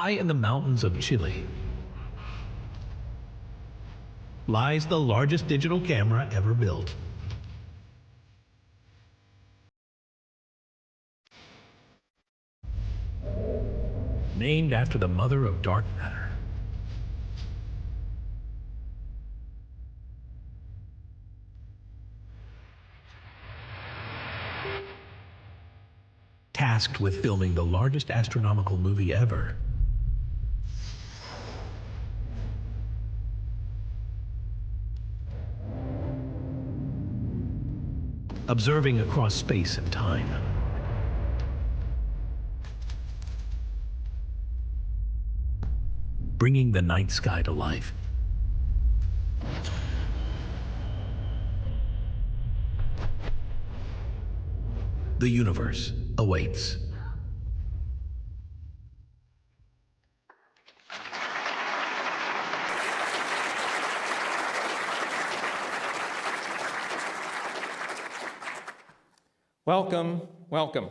High in the mountains of Chile lies the largest digital camera ever built. Named after the mother of dark matter. Tasked with filming the largest astronomical movie ever. Observing across space and time. Bringing the night sky to life. The universe awaits. Welcome, welcome.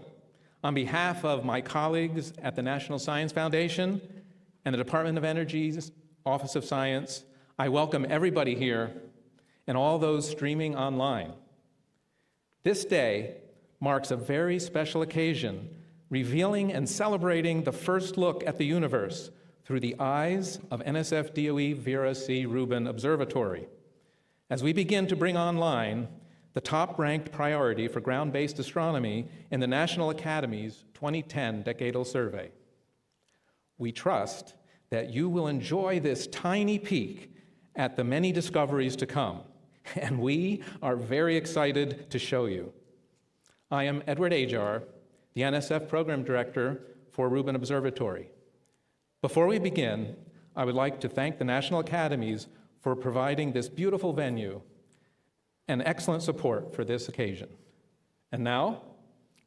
On behalf of my colleagues at the National Science Foundation and the Department of Energy's Office of Science, I welcome everybody here and all those streaming online. This day marks a very special occasion, revealing and celebrating the first look at the universe through the eyes of NSF DOE Vera C. Rubin Observatory. As we begin to bring online the top-ranked priority for ground-based astronomy in the National Academy's 2010 Decadal Survey. We trust that you will enjoy this tiny peek at the many discoveries to come, and we are very excited to show you. I am Edward Ajar, the NSF Program Director for Rubin Observatory. Before we begin, I would like to thank the National Academies for providing this beautiful venue and excellent support for this occasion. And now,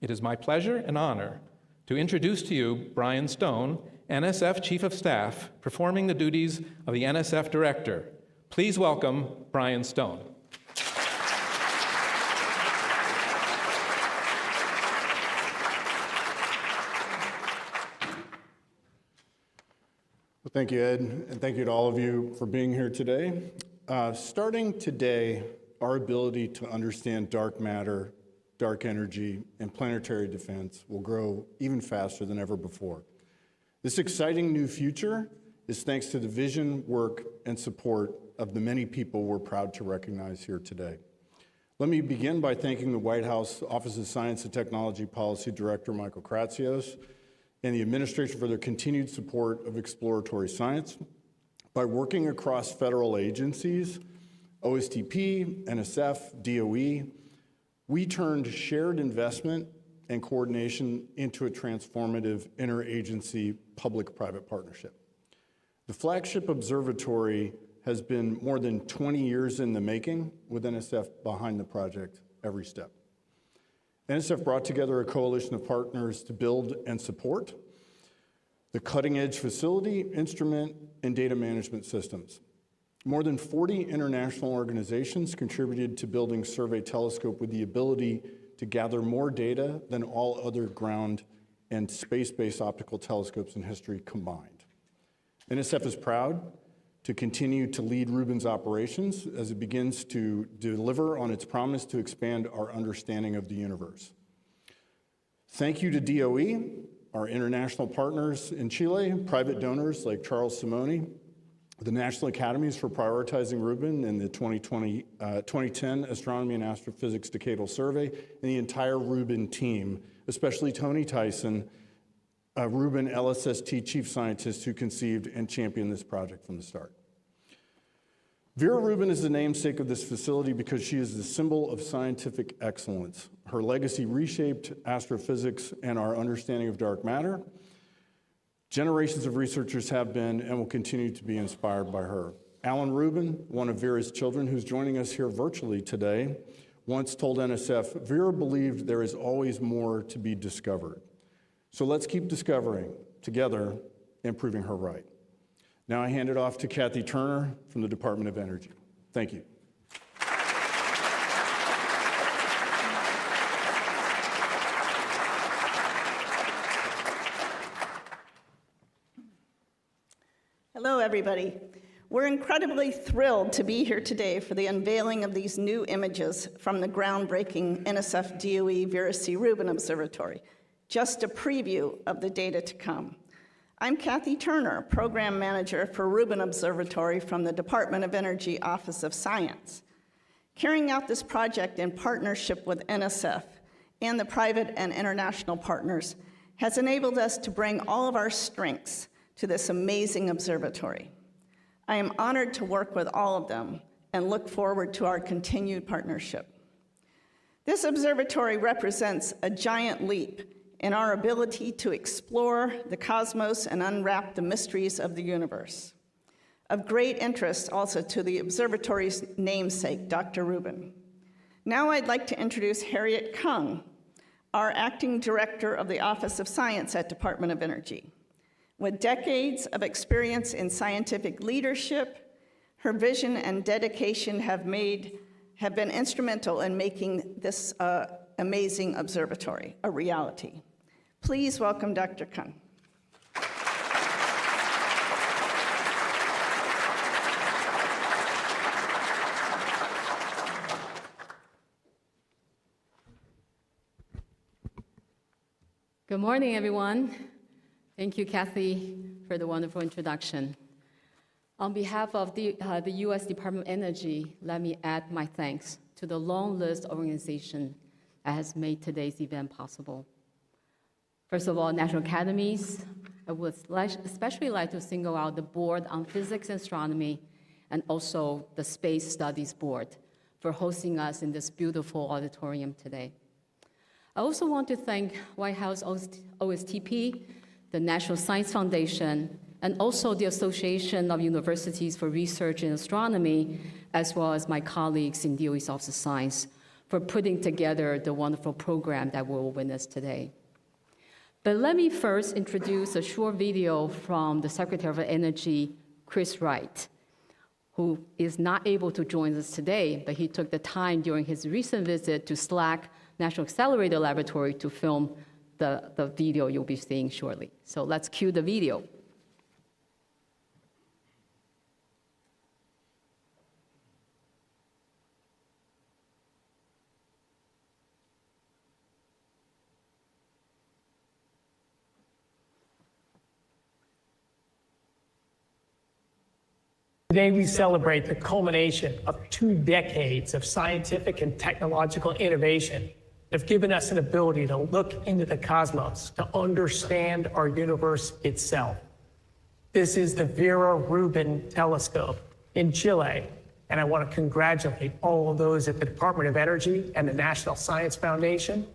it is my pleasure and honor to introduce to you Brian Stone, NSF Chief of Staff, performing the duties of the NSF Director. Please welcome Brian Stone. Well, thank you, Ed, and thank you to all of you for being here today. Starting today, our ability to understand dark matter, dark energy, and planetary defense will grow even faster than ever before. This exciting new future is thanks to the vision, work, and support of the many people we're proud to recognize here today. Let me begin by thanking the White House Office of Science and Technology Policy Director Michael Kratsios and the administration for their continued support of exploratory science. By working across federal agencies, OSTP, NSF, DOE, we turned shared investment and coordination into a transformative interagency public-private partnership. The flagship observatory has been more than 20 years in the making, with NSF behind the project every step. NSF brought together a coalition of partners to build and support the cutting-edge facility, instrument, and data management systems. More than 40 international organizations contributed to building Survey Telescope with the ability to gather more data than all other ground and space-based optical telescopes in history combined. NSF is proud to continue to lead Rubin's operations as it begins to deliver on its promise to expand our understanding of the universe. Thank you to DOE, our international partners in Chile, private donors like Charles Simoni, the National Academies for prioritizing Rubin in the 2010 Astronomy and Astrophysics Decadal Survey, and the entire Rubin team, especially Tony Tyson, Rubin LSST chief scientist who conceived and championed this project from the start. Vera Rubin is the namesake of this facility because she is the symbol of scientific excellence. Her legacy reshaped astrophysics and our understanding of dark matter. Generations of researchers have been and will continue to be inspired by her. Alan Rubin, one of Vera's children who's joining us here virtually today, once told NSF, Vera believed there is always more to be discovered. So let's keep discovering together and proving her right. Now I hand it off to Kathy Turner from the Department of Energy. Thank you. everybody. We're incredibly thrilled to be here today for the unveiling of these new images from the groundbreaking NSF DOE Vera Rubin Observatory. Just a preview of the data to come. I'm Kathy Turner, Program Manager for Rubin Observatory from the Department of Energy Office of Science. Carrying out this project in partnership with NSF and the private and international partners has enabled us to bring all of our strengths to this amazing observatory. I am honored to work with all of them and look forward to our continued partnership. This observatory represents a giant leap in our ability to explore the cosmos and unwrap the mysteries of the universe. Of great interest also to the observatory's namesake, Dr. Rubin. Now I'd like to introduce Harriet Kung, our acting director of the Office of Science at Department of Energy. With decades of experience in scientific leadership, her vision and dedication have been instrumental in making this amazing observatory a reality. Please welcome Dr. Kung. Good morning, everyone. Thank you, Kathy, for the wonderful introduction. On behalf of the U.S. Department of Energy, let me add my thanks to the long list of organizations that has made today's event possible. First of all, national academies. I would especially like to single out the Board on Physics and Astronomy and also the Space Studies Board for hosting us in this beautiful auditorium today. I also want to thank White House OSTP, the National Science Foundation, and also the Association of Universities for Research in Astronomy, as well as my colleagues in DOE's Office of Science, for putting together the wonderful program that we'll witness today. But let me first introduce a short video from the Secretary of Energy, Chris Wright, who is not able to join us today, but he took the time during his recent visit to SLAC National Accelerator Laboratory to film the video you'll be seeing shortly. So let's cue the video. Today we celebrate the culmination of 2 decades of scientific and technological innovation that have given us an ability to look into the cosmos, to understand our universe itself. This is the Vera Rubin telescope in Chile, and I want to congratulate all of those at the Department of Energy and the National Science Foundation,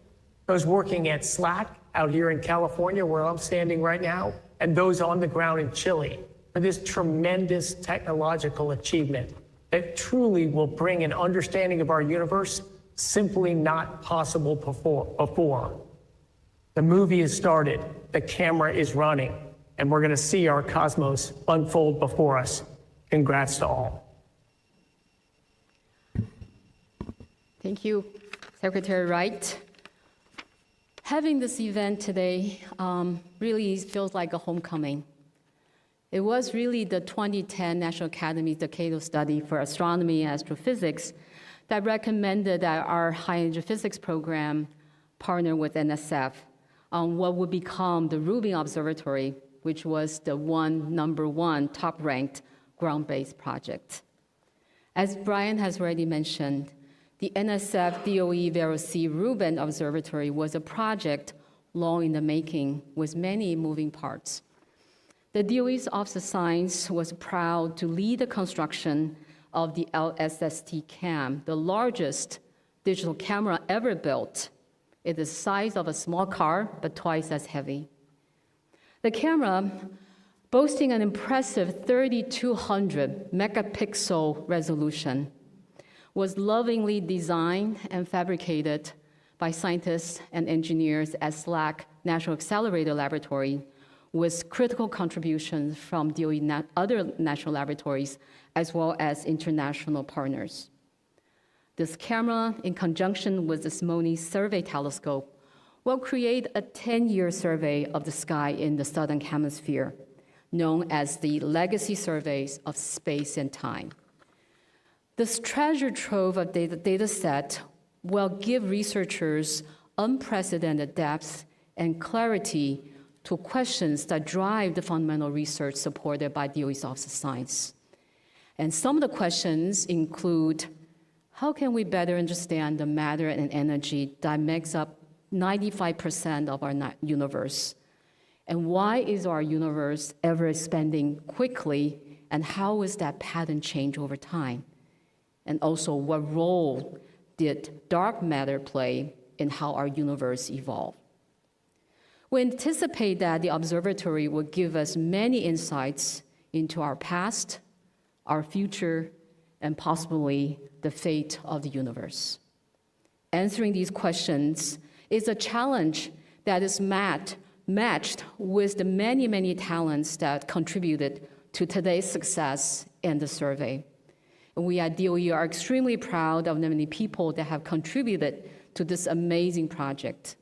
those working at SLAC out here in California, where I'm standing right now, and those on the ground in Chile, for this tremendous technological achievement that truly will bring an understanding of our universe simply not possible before. The movie has started, the camera is running, and we're going to see our cosmos unfold before us. Congrats to all. Thank you, Secretary Wright. Having this event today really feels like a homecoming. It was really the 2010 National Academy's Decadal Study for Astronomy and Astrophysics that recommended that our high-energy physics program partner with NSF on what would become the Rubin Observatory, which was the number one top-ranked ground-based project. As Brian has already mentioned, the NSF DOE Vera Rubin Observatory was a project long in the making with many moving parts. The DOE's Office of Science was proud to lead the construction of the LSST cam, the largest digital camera ever built. It is the size of a small car, but twice as heavy. The camera, boasting an impressive 3,200 megapixel resolution, was lovingly designed and fabricated by scientists and engineers at SLAC National Accelerator Laboratory, with critical contributions from DOE other national laboratories, as well as international partners. This camera, in conjunction with the Smithsonian Survey Telescope, will create a 10-year survey of the sky in the southern hemisphere known as the Legacy Surveys of Space and Time. This treasure trove of data set will give researchers unprecedented depth and clarity to questions that drive the fundamental research supported by DOE's Office of Science. And some of the questions include, how can we better understand the matter and energy that makes up 95% of our universe? And why is our universe ever expanding quickly, and how is that pattern change over time? And also, what role did dark matter play in how our universe evolved? We anticipate that the observatory will give us many insights into our past, our future, and possibly the fate of the universe. Answering these questions is a challenge that is matched with the many, many talents that contributed to today's success in the survey. And we at DOE are extremely proud of the many people that have contributed to this amazing project.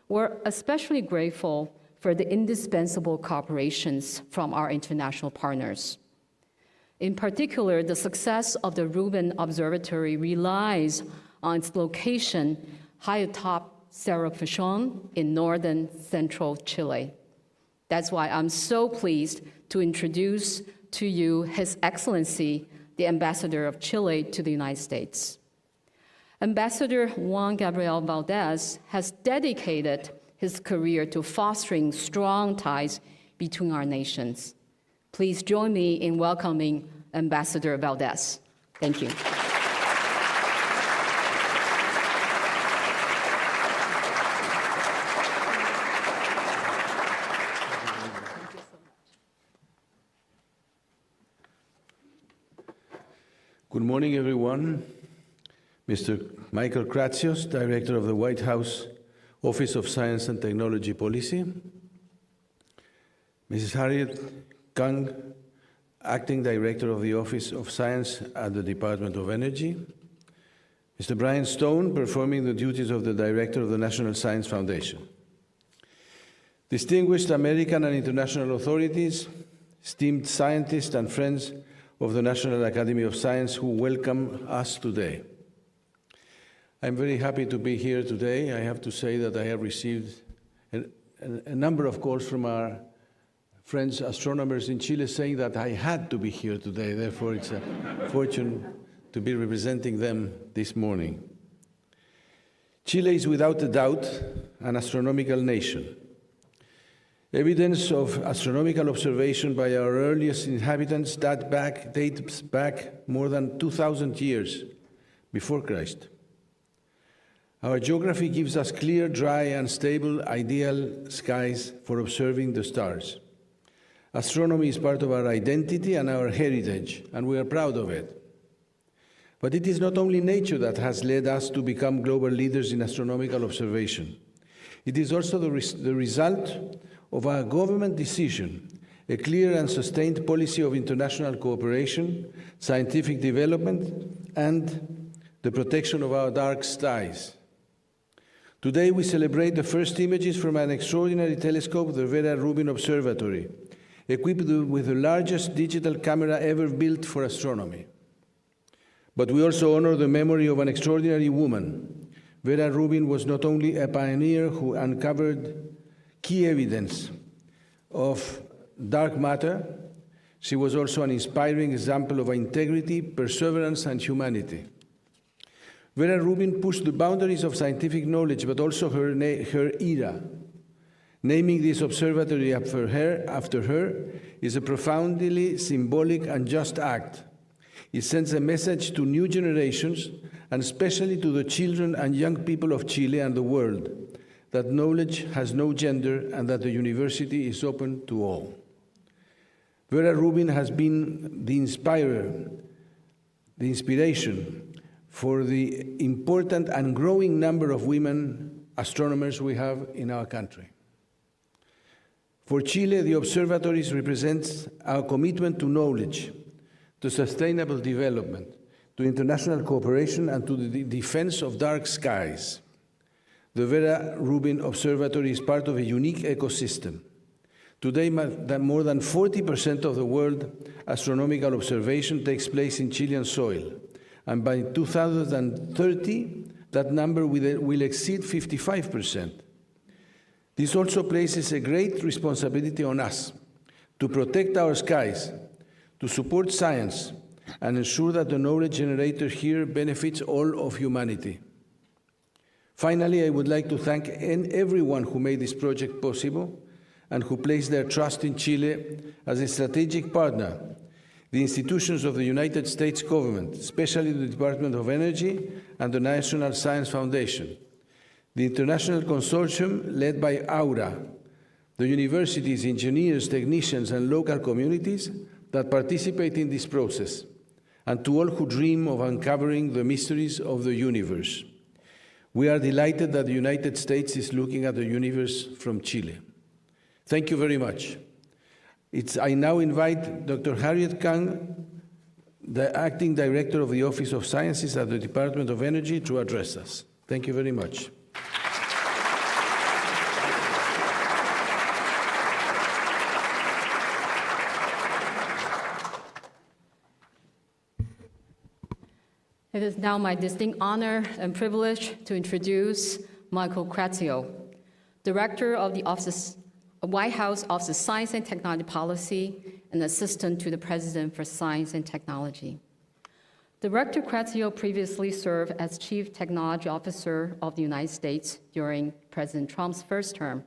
We're especially grateful for the indispensable cooperations from our international partners. In particular, the success of the Rubin Observatory relies on its location high atop Cerro Pachón in northern central Chile. That's why I'm so pleased to introduce to you His Excellency, the Ambassador of Chile to the United States. Ambassador Juan Gabriel Valdez has dedicated his career to fostering strong ties between our nations. Please join me in welcoming Ambassador Valdez. Thank you. Good morning, everyone. Mr. Michael Kratsios, Director of the White House Office of Science and Technology Policy. Mrs. Harriet Kang, Acting Director of the Office of Science at the Department of Energy. Mr. Brian Stone, performing the duties of the Director of the National Science Foundation. Distinguished American and international authorities, esteemed scientists and friends of the National Academy of Science who welcome us today. I'm very happy to be here today. I have to say that I have received a number of calls from our friends, astronomers in Chile, saying that I had to be here today. Therefore, it's a fortune to be representing them this morning. Chile is without a doubt an astronomical nation. Evidence of astronomical observation by our earliest inhabitants dates back more than 2,000 years before Christ. Our geography gives us clear, dry, and stable, ideal skies for observing the stars. Astronomy is part of our identity and our heritage, and we are proud of it. But it is not only nature that has led us to become global leaders in astronomical observation. It is also the result of our government decision, a clear and sustained policy of international cooperation, scientific development, and the protection of our dark skies. Today, we celebrate the first images from an extraordinary telescope, the Vera Rubin Observatory, equipped with the largest digital camera ever built for astronomy. But we also honor the memory of an extraordinary woman. Vera Rubin was not only a pioneer who uncovered key evidence of dark matter, she was also an inspiring example of integrity, perseverance, and humanity. Vera Rubin pushed the boundaries of scientific knowledge, but also her era. Naming this observatory after her is a profoundly symbolic and just act. It sends a message to new generations, and especially to the children and young people of Chile and the world, that knowledge has no gender and that the university is open to all. Vera Rubin has been the inspiration for the important and growing number of women astronomers we have in our country. For Chile, the observatories represent our commitment to knowledge, to sustainable development, to international cooperation, and to the defense of dark skies. The Vera Rubin Observatory is part of a unique ecosystem. Today, more than 40% of the world astronomical observation takes place in Chilean soil, and by 2030, that number will exceed 55%. This also places a great responsibility on us to protect our skies, to support science, and ensure that the knowledge generated here benefits all of humanity. Finally, I would like to thank everyone who made this project possible and who placed their trust in Chile as a strategic partner, the institutions of the United States government, especially the Department of Energy and the National Science Foundation, the international consortium led by Aura, the universities, engineers, technicians, and local communities that participate in this process, and to all who dream of uncovering the mysteries of the universe. We are delighted that the United States is looking at the universe from Chile. Thank you very much. I now invite Dr. Harriet Kang, the Acting Director of the Office of Sciences at the Department of Energy, to address us. Thank you very much. It is now my distinct honor and privilege to introduce Michael Kratio, Director of the White House Office of Science and Technology Policy and Assistant to the President for Science and Technology. Director Kratio previously served as Chief Technology Officer of the United States during President Trump's first term,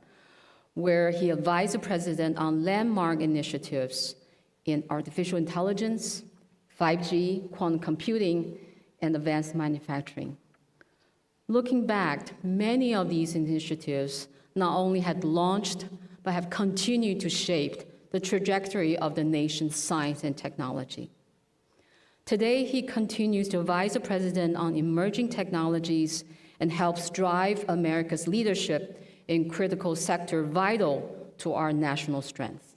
where he advised the President on landmark initiatives in artificial intelligence, 5G, quantum computing, and advanced manufacturing. Looking back, many of these initiatives not only had launched, but have continued to shape the trajectory of the nation's science and technology. Today, he continues to advise the President on emerging technologies and helps drive America's leadership in critical sector vital to our national strength.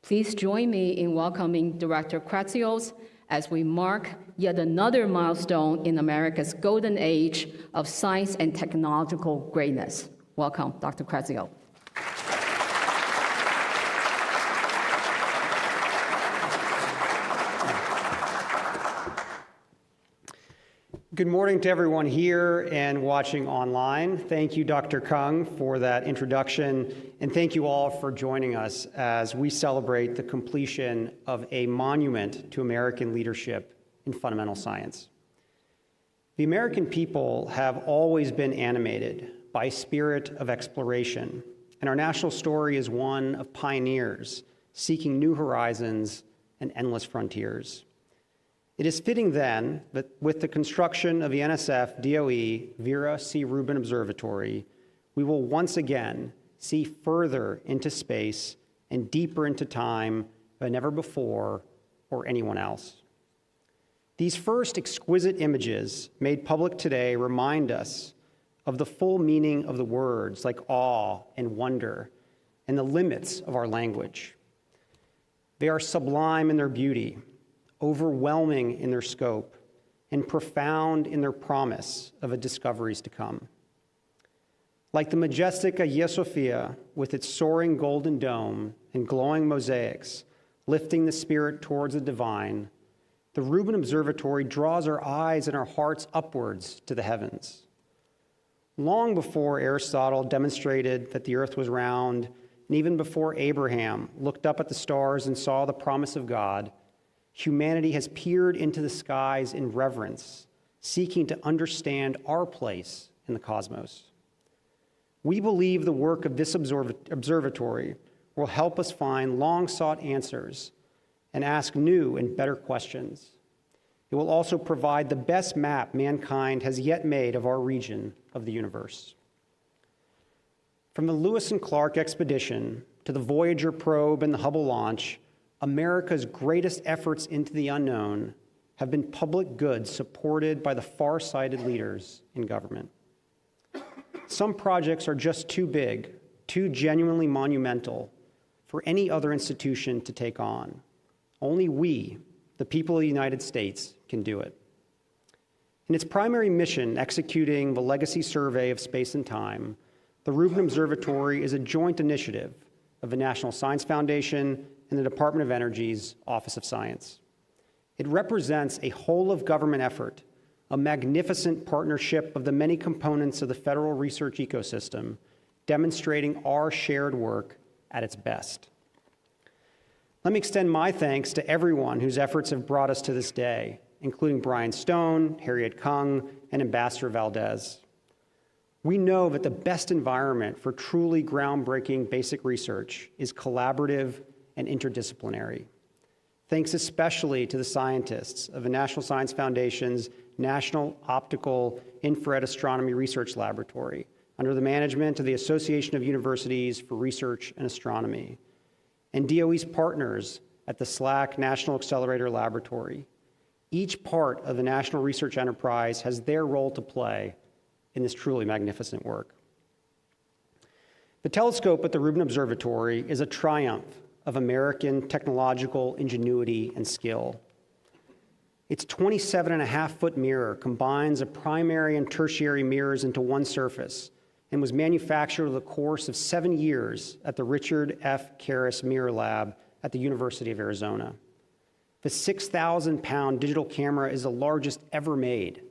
Please join me in welcoming Director Kratio as we mark yet another milestone in America's golden age of science and technological greatness. Welcome, Dr. Kratio. Good morning to everyone here and watching online. Thank you, Dr. Kang, for that introduction, and thank you all for joining us as we celebrate the completion of a monument to American leadership in fundamental science. The American people have always been animated by a spirit of exploration, and our national story is one of pioneers seeking new horizons and endless frontiers. It is fitting then that with the construction of the NSF DOE Vera Rubin Observatory, we will once again see further into space and deeper into time than ever before or anyone else. These first exquisite images made public today remind us of the full meaning of the words like awe and wonder and the limits of our language. They are sublime in their beauty, overwhelming in their scope, and profound in their promise of discoveries to come. Like the majestic Hagia Sophia, with its soaring golden dome and glowing mosaics, lifting the spirit towards the divine, the Rubin Observatory draws our eyes and our hearts upwards to the heavens. Long before Aristotle demonstrated that the earth was round, and even before Abraham looked up at the stars and saw the promise of God, humanity has peered into the skies in reverence, seeking to understand our place in the cosmos. We believe the work of this observatory will help us find long-sought answers and ask new and better questions. It will also provide the best map mankind has yet made of our region of the universe. From the Lewis and Clark expedition to the Voyager probe and the Hubble launch, America's greatest efforts into the unknown have been public goods supported by the far-sighted leaders in government. Some projects are just too big, too genuinely monumental for any other institution to take on. Only we, the people of the United States, can do it. In its primary mission, executing the legacy survey of space and time, the Rubin Observatory is a joint initiative of the National Science Foundation and the Department of Energy's Office of Science. It represents a whole-of-government effort, a magnificent partnership of the many components of the federal research ecosystem, demonstrating our shared work at its best. Let me extend my thanks to everyone whose efforts have brought us to this day, including Brian Stone, Harriet Kung, and Ambassador Valdez. We know that the best environment for truly groundbreaking basic research is collaborative and interdisciplinary. Thanks especially to the scientists of the National Science Foundation's National Optical Infrared Astronomy Research Laboratory, under the management of the Association of Universities for Research and Astronomy, and DOE's partners at the SLAC National Accelerator Laboratory. Each part of the national research enterprise has their role to play in this truly magnificent work. The telescope at the Rubin Observatory is a triumph of American technological ingenuity and skill. Its 27.5-foot mirror combines the primary and tertiary mirrors into one surface and was manufactured over the course of 7 years at the Richard F. Karras Mirror Lab at the University of Arizona. The 6,000-pound digital camera is the largest ever made,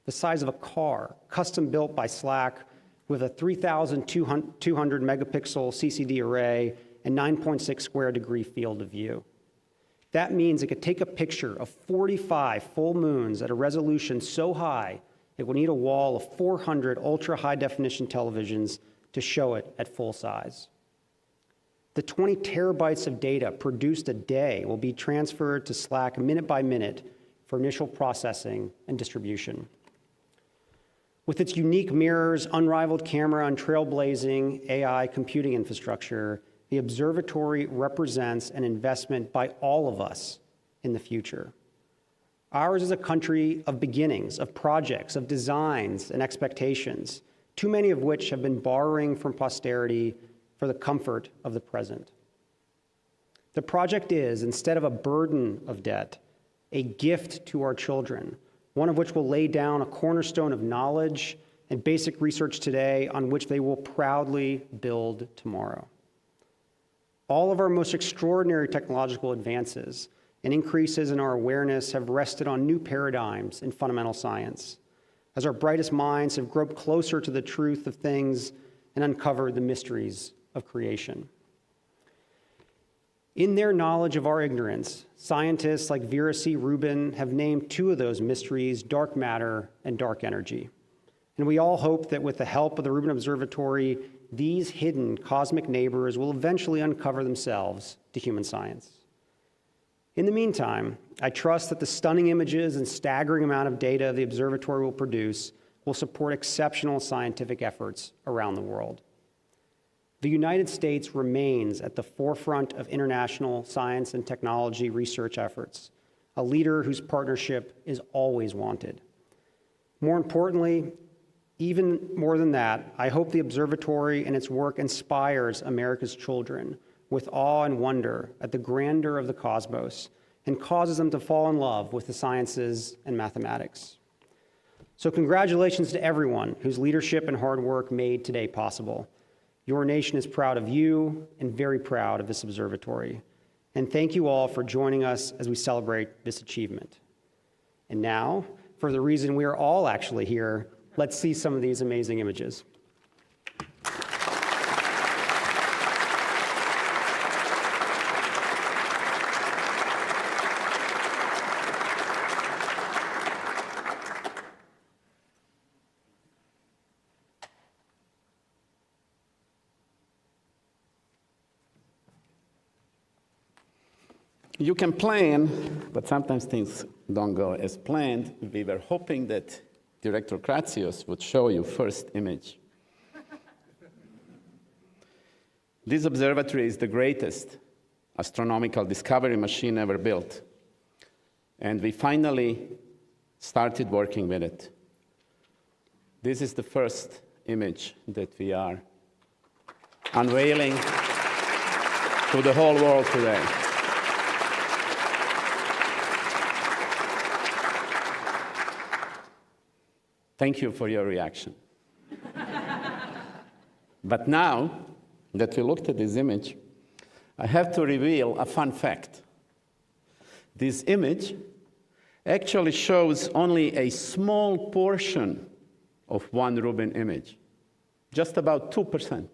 the size of a car, custom built by SLAC with a 3,200 megapixel CCD array and 9.6 square degree field of view. That means it could take a picture of 45 full moons at a resolution so high it will need a wall of 400 ultra-high definition televisions to show it at full size. The 20 terabytes of data produced a day will be transferred to SLAC minute by minute for initial processing and distribution. With its unique mirrors, unrivaled camera, and trailblazing AI computing infrastructure, the observatory represents an investment by all of us in the future. Ours is a country of beginnings, of projects, of designs and expectations, too many of which have been borrowing from posterity for the comfort of the present. The project is, instead of a burden of debt, a gift to our children, one of which will lay down a cornerstone of knowledge and basic research today on which they will proudly build tomorrow. All of our most extraordinary technological advances and increases in our awareness have rested on new paradigms in fundamental science, as our brightest minds have groped closer to the truth of things and uncovered the mysteries of creation. In their knowledge of our ignorance, scientists like Vera Rubin have named two of those mysteries, dark matter and dark energy. And we all hope that with the help of the Rubin Observatory, these hidden cosmic neighbors will eventually uncover themselves to human science. In the meantime, I trust that the stunning images and staggering amount of data the observatory will produce will support exceptional scientific efforts around the world. The United States remains at the forefront of international science and technology research efforts, a leader whose partnership is always wanted. More importantly, even more than that, I hope the observatory and its work inspires America's children with awe and wonder at the grandeur of the cosmos and causes them to fall in love with the sciences and mathematics. So congratulations to everyone whose leadership and hard work made today possible. Your nation is proud of you and very proud of this observatory. And thank you all for joining us as we celebrate this achievement. And now, for the reason we are all actually here, let's see some of these amazing images. You can plan, but sometimes things don't go as planned. We were hoping that Director Kratsios would show you first image. This observatory is the greatest astronomical discovery machine ever built. And we finally started working with it. This is the first image that we are unveiling to the whole world today. Thank you for your reaction. But now that we looked at this image, I have to reveal a fun fact. This image actually shows only a small portion of one Rubin image, just about 2%.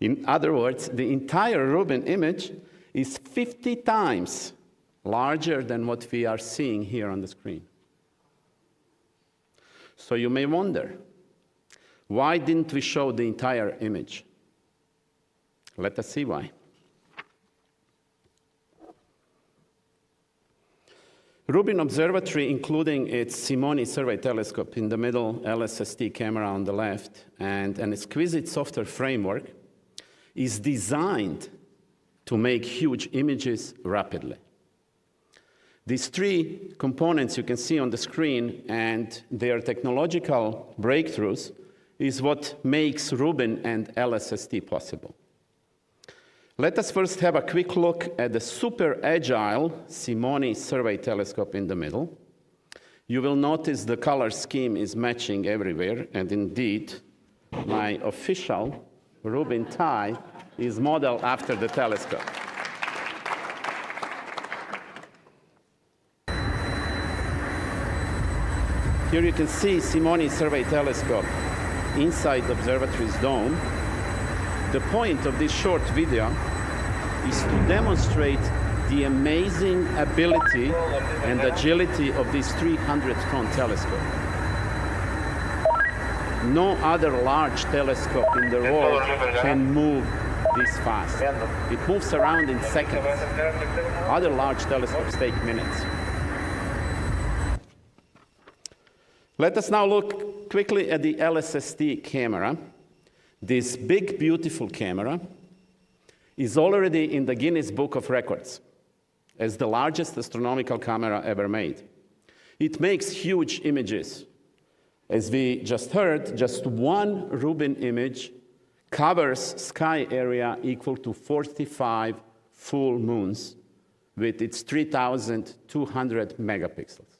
In other words, the entire Rubin image is 50 times larger than what we are seeing here on the screen. So you may wonder, why didn't we show the entire image? Let us see why. Rubin Observatory, including its Simoni survey telescope in the middle, LSST camera on the left, and an exquisite software framework, is designed to make huge images rapidly. These three components you can see on the screen and their technological breakthroughs is what makes Rubin and LSST possible. Let us first have a quick look at the super agile Simoni survey telescope in the middle. You will notice the color scheme is matching everywhere, and indeed, my official Rubin tie is modeled after the telescope. Here you can see Simoni survey telescope inside the observatory's dome. The point of this short video is to demonstrate the amazing ability and agility of this 300-ton telescope. No other large telescope in the world can move this fast. It moves around in seconds. Other large telescopes take minutes. Let us now look quickly at the LSST camera. This big, beautiful camera is already in the Guinness Book of Records as the largest astronomical camera ever made. It makes huge images. As we just heard, just one Rubin image covers sky area equal to 45 full moons with its 3,200 megapixels.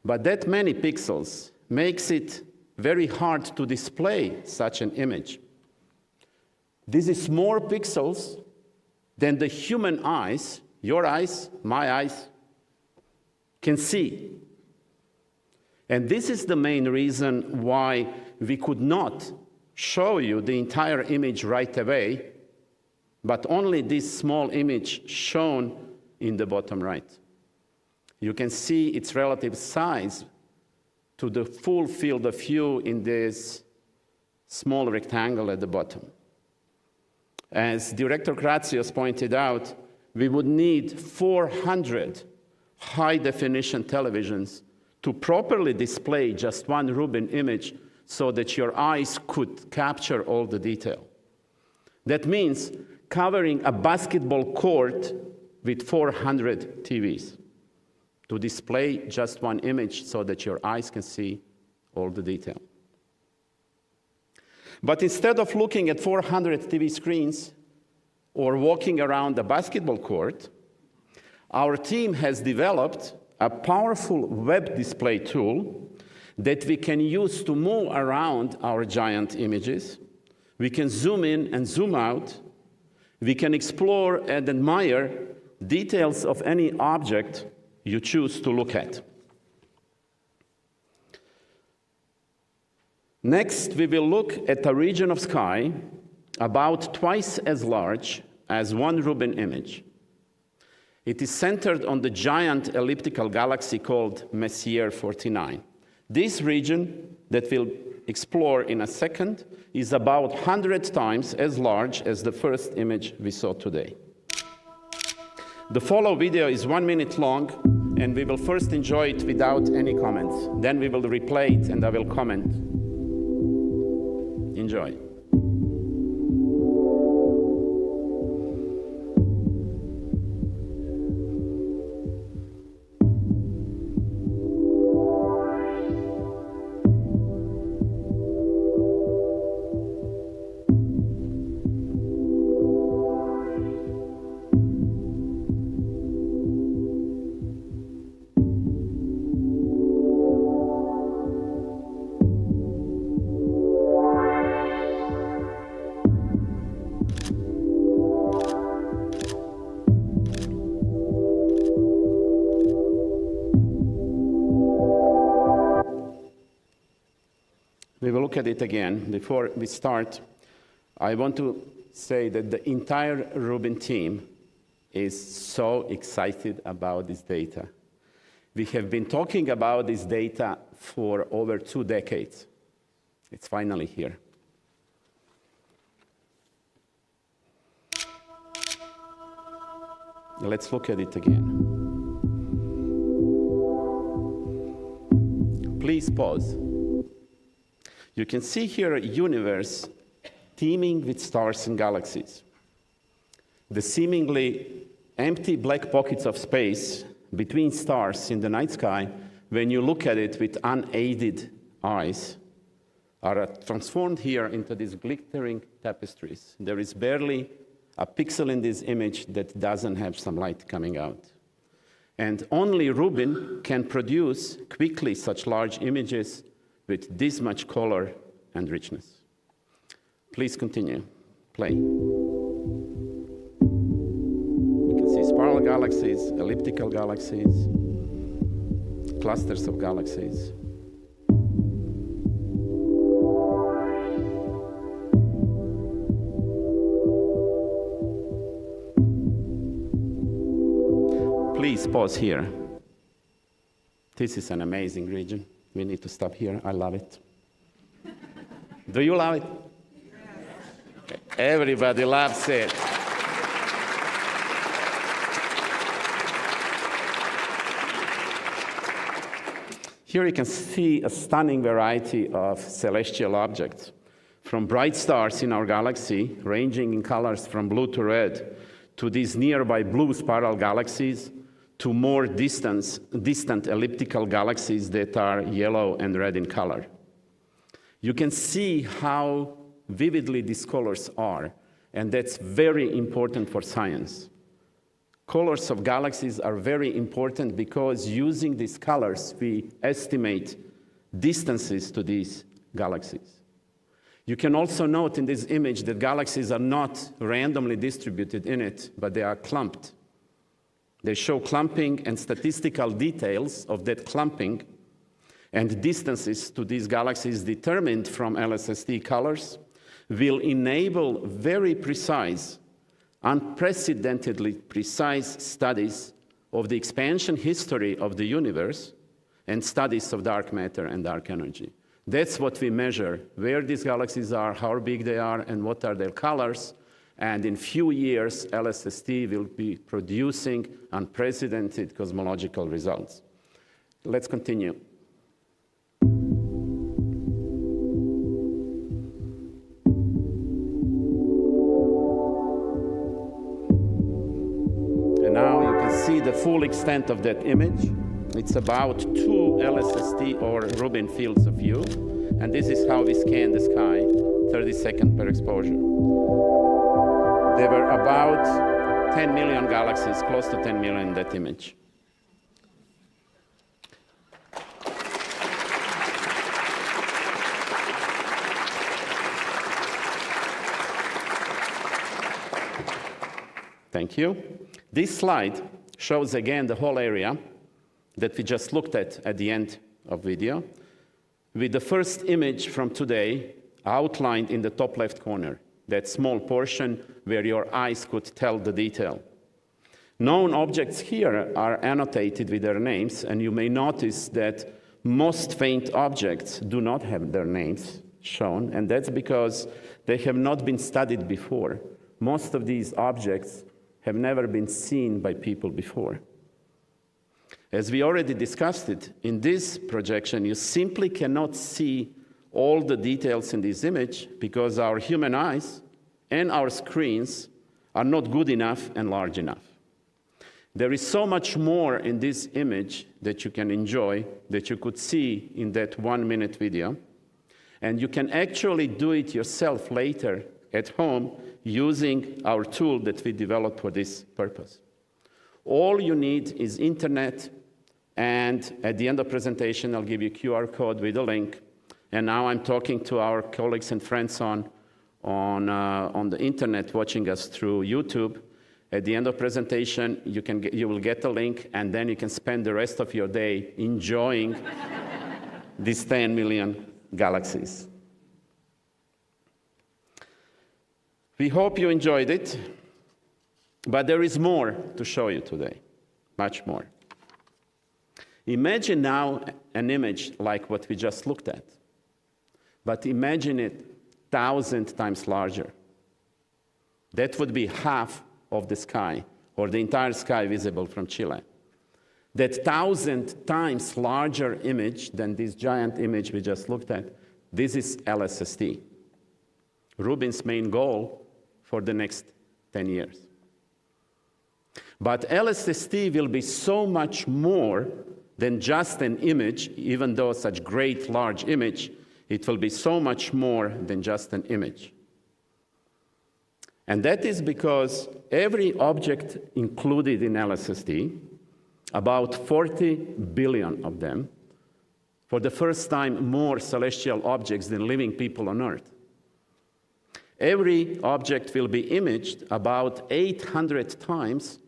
But that many pixels makes it very hard to display such an image. This is more pixels than the human eyes, your eyes, my eyes, can see. And this is the main reason why we could not show you the entire image right away, but only this small image shown in the bottom right. You can see its relative size to the full field of view in this small rectangle at the bottom. As Director Grazios pointed out, we would need 400 high-definition televisions to properly display just one Rubin image so that your eyes could capture all the detail. That means covering a basketball court with 400 TVs to display just one image so that your eyes can see all the detail. But instead of looking at 400 TV screens or walking around a basketball court, our team has developed a powerful web display tool that we can use to move around our giant images. We can zoom in and zoom out. We can explore and admire details of any object you choose to look at. Next, we will look at a region of sky about twice as large as one Rubin image. It is centered on the giant elliptical galaxy called Messier 49. This region that we'll explore in a second is about 100 times as large as the first image we saw today. The follow video is 1 minute long, and we will first enjoy it without any comments. Then we will replay it, and I will comment. Enjoy. We will look at it again. Before we start, I want to say that the entire Rubin team is so excited about this data. We have been talking about this data for over 2 decades. It's finally here. Let's look at it again. Please pause. You can see here a universe teeming with stars and galaxies. The seemingly empty black pockets of space between stars in the night sky, when you look at it with unaided eyes, are transformed here into these glittering tapestries. There is barely a pixel in this image that doesn't have some light coming out. And only Rubin can produce quickly such large images with this much color and richness. Please continue. Play. You can see spiral galaxies, elliptical galaxies, clusters of galaxies. Please pause here. This is an amazing region. We need to stop here. I love it. Do you love it? Yes. Everybody loves it. Here you can see a stunning variety of celestial objects, from bright stars in our galaxy, ranging in colors from blue to red, to these nearby blue spiral galaxies, to more distant elliptical galaxies that are yellow and red in color. You can see how vividly these colors are, and that's very important for science. Colors of galaxies are very important because using these colors, we estimate distances to these galaxies. You can also note in this image that galaxies are not randomly distributed in it, but they are clumped. They show clumping and statistical details of that clumping, and distances to these galaxies determined from LSST colors will enable very precise, unprecedentedly precise studies of the expansion history of the universe and studies of dark matter and dark energy. That's what we measure, where these galaxies are, how big they are, and what are their colors. And in few years, LSST will be producing unprecedented cosmological results. Let's continue. And now you can see the full extent of that image. It's about 2 LSST or Rubin fields of view. And this is how we scan the sky, 30 seconds per exposure. There were about 10 million galaxies, close to 10 million in that image. Thank you. This slide shows again the whole area that we just looked at the end of video, with the first image from today outlined in the top left corner, that small portion where your eyes could tell the detail. Known objects here are annotated with their names, and you may notice that most faint objects do not have their names shown, and that's because they have not been studied before. Most of these objects have never been seen by people before. As we already discussed it, in this projection, you simply cannot see all the details in this image because our human eyes and our screens are not good enough and large enough. There is so much more in this image that you can enjoy, that you could see in that 1-minute video. And you can actually do it yourself later at home using our tool that we developed for this purpose. All you need is internet, and at the end of the presentation, I'll give you a QR code with a link. And now I'm talking to our colleagues and friends on the internet watching us through YouTube. At the end of the presentation, you will get a link, and then you can spend the rest of your day enjoying these 10 million galaxies. We hope you enjoyed it, but there is more to show you today, much more. Imagine now an image like what we just looked at, but imagine it 1,000 times larger. That would be half of the sky, or the entire sky visible from Chile. That 1,000 times larger image than this giant image we just looked at, this is LSST, Rubin's main goal for the next 10 years. But LSST will be so much more than just an image, even though such great large image, it will be so much more than just an image. And that is because every object included in LSST, about 40 billion of them, for the first time more celestial objects than living people on Earth. Every object will be imaged about 800 times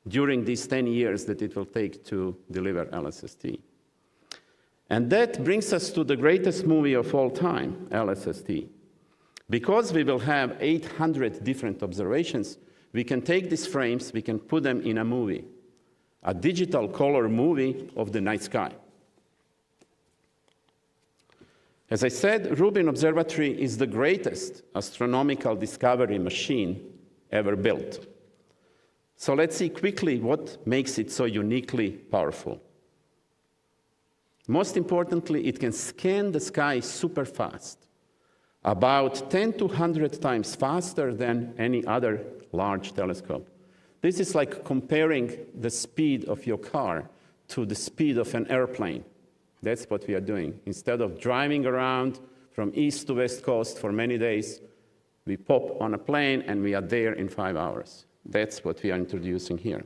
during these 10 years that it will take to deliver LSST. And that brings us to the greatest movie of all time, LSST. Because we will have 800 different observations, we can take these frames, we can put them in a movie, a digital color movie of the night sky. As I said, Rubin Observatory is the greatest astronomical discovery machine ever built. So let's see quickly what makes it so uniquely powerful. Most importantly, it can scan the sky super fast, about 10 to 100 times faster than any other large telescope. This is like comparing the speed of your car to the speed of an airplane. That's what we are doing. Instead of driving around from east to west coast for many days, we pop on a plane and we are there in 5 hours. That's what we are introducing here.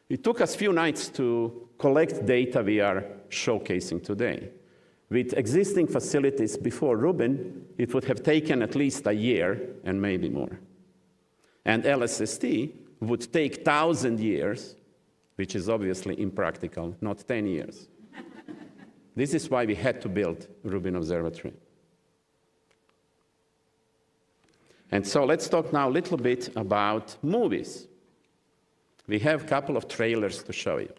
It took us a few nights to collect data we are showcasing today. With existing facilities before Rubin, it would have taken at least a year and maybe more. And LSST would take 1,000 years, which is obviously impractical, not 10 years. This is why we had to build Rubin Observatory. And so let's talk now a little bit about movies. We have a couple of trailers to show you.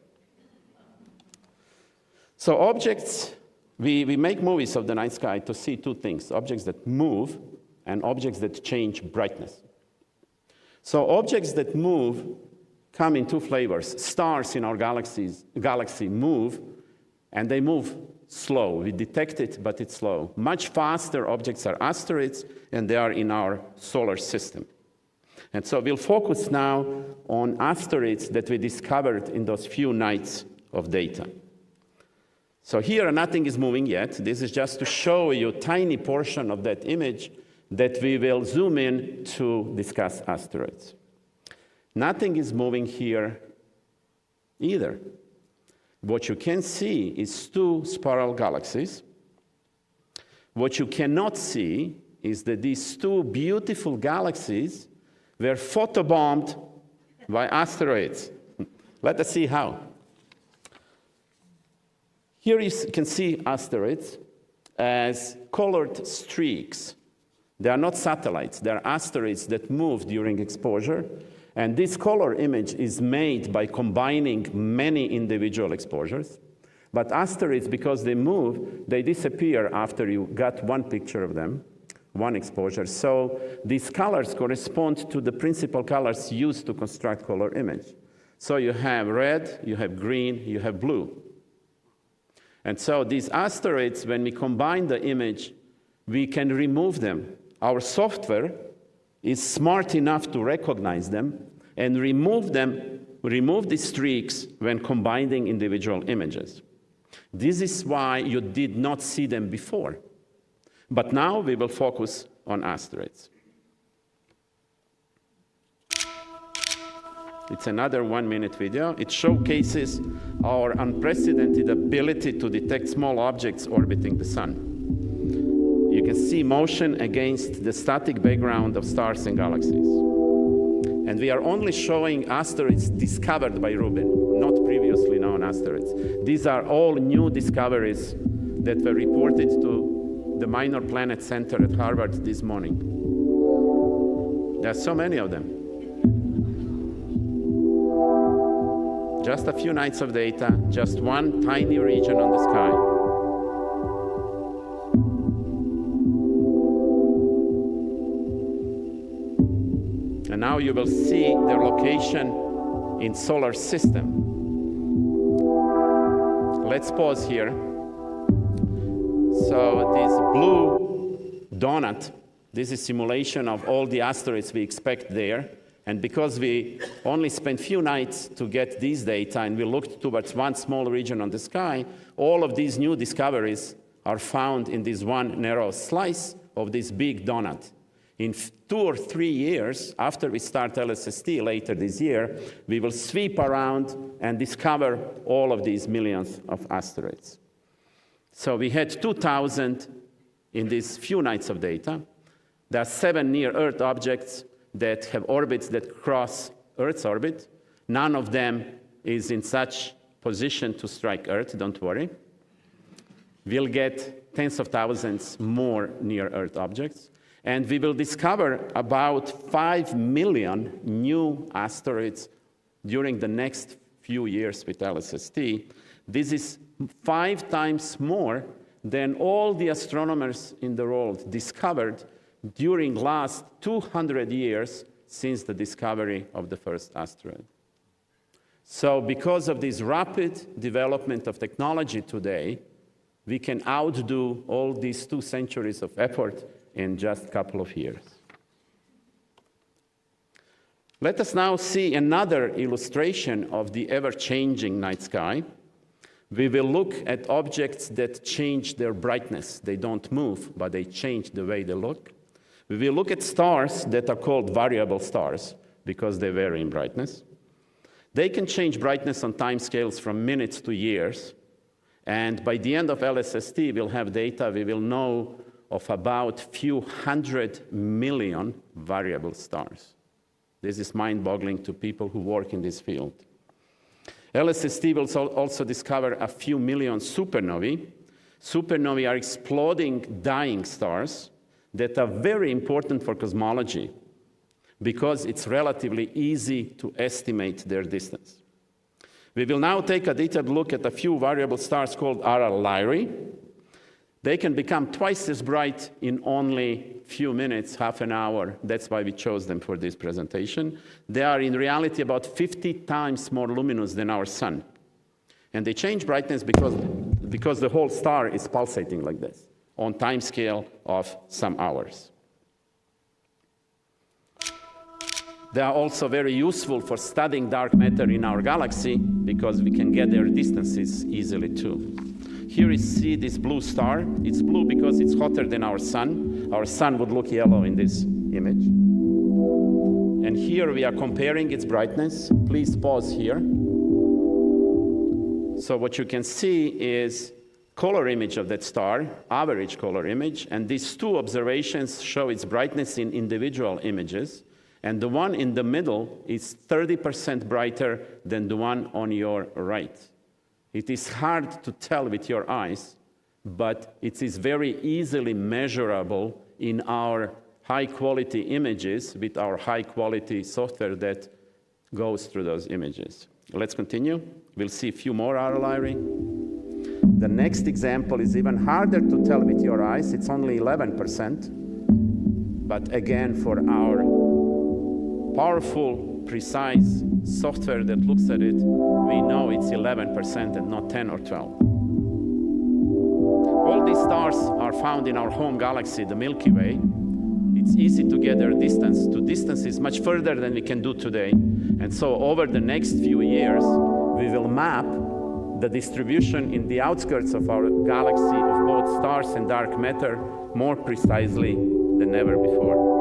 So objects, we make movies of the night sky to see two things, objects that move and objects that change brightness. So objects that move come in two flavors. Stars in our galaxy move, and they move slow. We detect it, but it's slow. Much faster objects are asteroids, and they are in our solar system. And so we'll focus now on asteroids that we discovered in those few nights of data. So here, nothing is moving yet. This is just to show you a tiny portion of that image that we will zoom in to discuss asteroids. Nothing is moving here either. What you can see is two spiral galaxies. What you cannot see is that these two beautiful galaxies were photobombed by asteroids. Let us see how. Here you can see asteroids as colored streaks. They are not satellites. They are asteroids that move during exposure. And this color image is made by combining many individual exposures. But asteroids, because they move, they disappear after you got one picture of them, one exposure. So these colors correspond to the principal colors used to construct color image. So you have red, you have green, you have blue. And so these asteroids, when we combine the image, we can remove them. Our software is smart enough to recognize them and remove the streaks when combining individual images. This is why you did not see them before. But now we will focus on asteroids. It's another 1-minute video. It showcases our unprecedented ability to detect small objects orbiting the sun. You can see motion against the static background of stars and galaxies. And we are only showing asteroids discovered by Rubin, not previously known asteroids. asteroids. These are all new discoveries that were reported to the Minor Planet Center at Harvard this morning. There are so many of them. Just a few nights of data, just one tiny region on the sky. And now you will see their location in solar system. Let's pause here. So this blue donut, this is simulation of all the asteroids we expect there. And because we only spent few nights to get these data and we looked towards one small region on the sky, all of these new discoveries are found in this one narrow slice of this big donut. In 2 or 3 years, after we start LSST later this year, we will sweep around and discover all of these millions of asteroids. So we had 2,000 in these few nights of data. There are 7 near-Earth objects that have orbits that cross Earth's orbit. None of them is in such position to strike Earth, don't worry. We'll get tens of thousands more near-Earth objects. And we will discover about 5 million new asteroids during the next few years with LSST. This is 5 times more than all the astronomers in the world discovered during last 200 years since the discovery of the first asteroid. So because of this rapid development of technology today, we can outdo all these 2 centuries of effort in just a couple of years. Let us now see another illustration of the ever-changing night sky. We will look at objects that change their brightness. They don't move, but they change the way they look. We will look at stars that are called variable stars because they vary in brightness. They can change brightness on time scales from minutes to years. And by the end of LSST, we'll have data, we will know of about few 100 million variable stars. This is mind-boggling to people who work in this field. LSST will also discover a few million supernovae. Supernovae are exploding, dying stars that are very important for cosmology because it's relatively easy to estimate their distance. We will now take a detailed look at a few variable stars called RR Lyrae. They can become twice as bright in only a few minutes, half an hour. That's why we chose them for this presentation. They are in reality about 50 times more luminous than our sun. And they change brightness because the whole star is pulsating like this on time scale of some hours. They are also very useful for studying dark matter in our galaxy because we can get their distances easily too. Here you see this blue star. It's blue because it's hotter than our sun. Our sun would look yellow in this image. And here we are comparing its brightness. Please pause here. So what you can see is color image of that star, average color image, and these 2 observations show its brightness in individual images. And the one in the middle is 30% brighter than the one on your right. It is hard to tell with your eyes, but it is very easily measurable in our high-quality images with our high-quality software that goes through those images. Let's continue. We'll see a few more RR Lyrae. The next example is even harder to tell with your eyes. It's only 11%. But again, for our powerful, precise software that looks at it, we know it's 11% and not 10 or 12. All these stars are found in our home galaxy, the Milky Way. It's easy to get their distance to distances much further than we can do today. And so over the next few years, we will map the distribution in the outskirts of our galaxy of both stars and dark matter more precisely than ever before.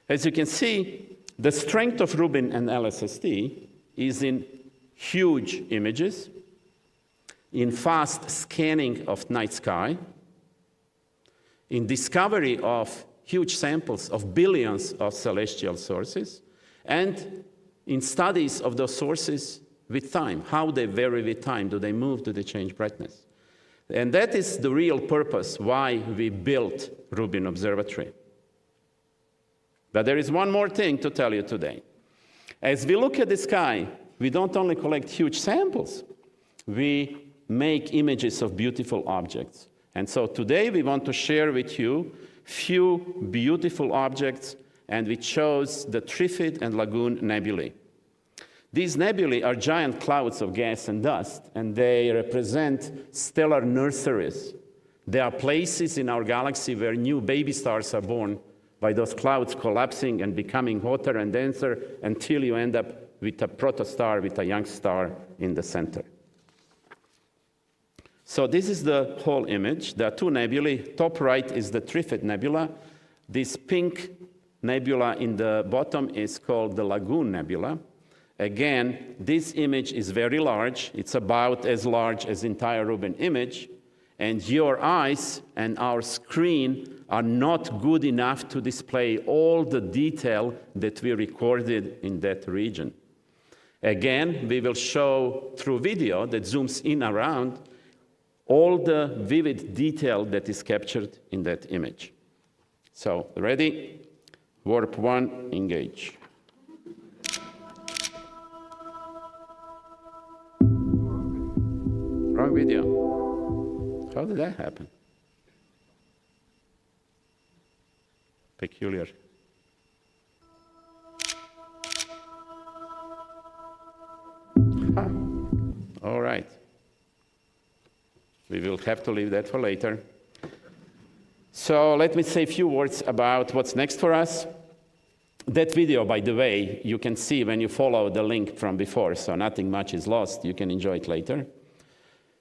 As you can see, the strength of Rubin and LSST is in huge images, in fast scanning of night sky, in discovery of huge samples of billions of celestial sources, and in studies of those sources with time. How they vary with time. Do they move? Do they change brightness? And that is the real purpose why we built Rubin Observatory. But there is one more thing to tell you today. As we look at the sky, we don't only collect huge samples, we make images of beautiful objects. And so today we want to share with you few beautiful objects, and we chose the Trifid and Lagoon nebulae. These nebulae are giant clouds of gas and dust, and they represent stellar nurseries. They are places in our galaxy where new baby stars are born by those clouds collapsing and becoming hotter and denser until you end up with a protostar, with a young star in the center. So this is the whole image. There are two nebulae. Top right is the Trifid Nebula. This pink nebula in the bottom is called the Lagoon Nebula. Again, this image is very large. It's about as large as the entire Rubin image. And your eyes and our screen are not good enough to display all the detail that we recorded in that region. Again, we will show through video that zooms in around all the vivid detail that is captured in that image. So, ready? Warp 1, engage. Wrong video. How did that happen? Peculiar. Huh. All right. We will have to leave that for later. So let me say a few words about what's next for us. That video, by the way, you can see when you follow the link from before, so nothing much is lost. You can enjoy it later.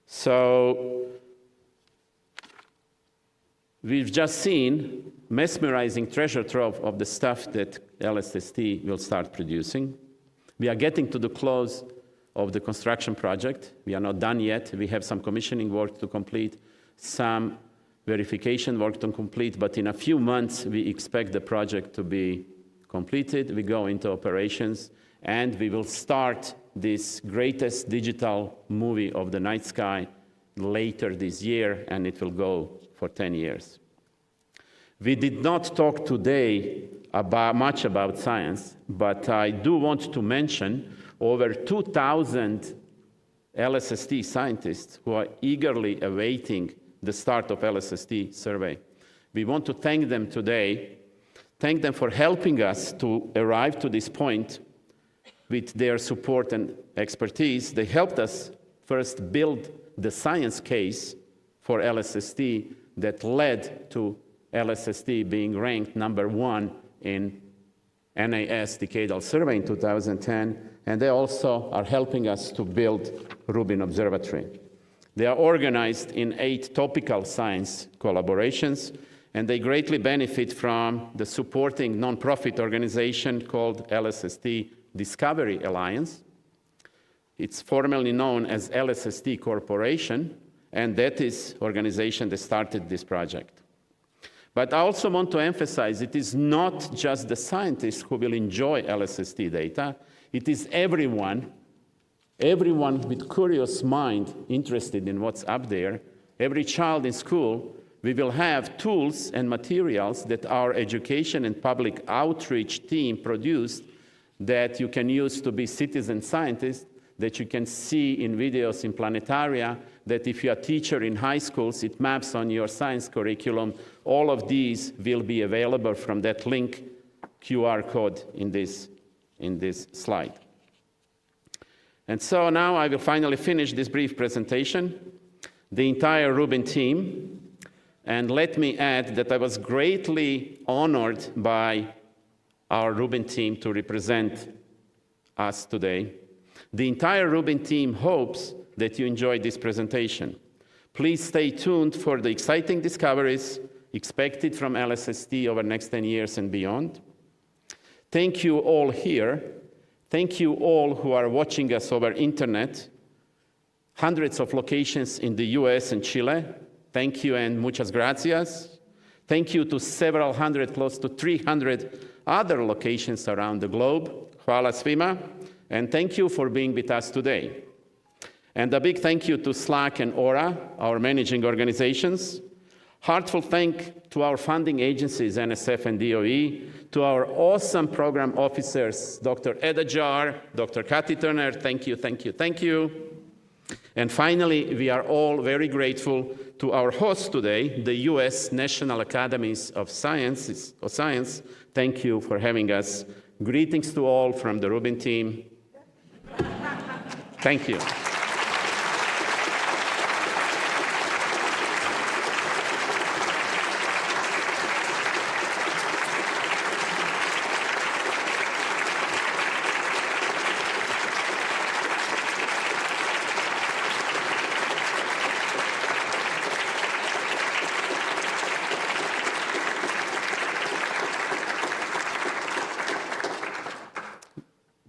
So we've just seen mesmerizing treasure trove of the stuff that LSST will start producing. We are getting to the close of the construction project. We are not done yet. We have some commissioning work to complete, some verification work to complete, but in a few months we expect the project to be completed. We go into operations, and we will start this greatest digital movie of the night sky later this year, and it will go for 10 years. We did not talk today much about science, but I do want to mention over 2,000 LSST scientists who are eagerly awaiting the start of LSST survey. We want to thank them today, thank them for helping us to arrive to this point with their support and expertise. They helped us first build the science case for LSST that led to LSST being ranked #1 in NAS Decadal Survey in 2010, and they also are helping us to build Rubin Observatory. They are organized in 8 topical science collaborations, and they greatly benefit from the supporting nonprofit organization called LSST Discovery Alliance. It's formerly known as LSST Corporation, and that is the organization that started this project. But I also want to emphasize it is not just the scientists who will enjoy LSST data. It is everyone with curious mind interested in what's up there. Every child in school, we will have tools and materials that our education and public outreach team produced that you can use to be citizen scientists, that you can see in videos in planetaria, that if you're a teacher in high schools, it maps on your science curriculum. All of these will be available from that link QR code in this slide. And so now I will finally finish this brief presentation. The entire Rubin team, and let me add that I was greatly honored by our Rubin team to represent us today. The entire Rubin team hopes that you enjoyed this presentation. Please stay tuned for the exciting discoveries expected from LSST over the next 10 years and beyond. Thank you all here. Thank you all who are watching us over internet. Hundreds of locations in the US and Chile. Thank you and muchas gracias. Thank you to several hundred, close to 300 other locations around the globe. Hvala svima. And thank you for being with us today. And a big thank you to SLAC and Aura, our managing organizations. Heartfelt thank to our funding agencies, NSF and DOE, to our awesome program officers, Dr. Eda Jar, Dr. Kathy Turner, thank you, thank you, thank you. And finally, we are all very grateful to our host today, the US National Academies of Science. Thank you for having us. Greetings to all from the Rubin team. Thank you.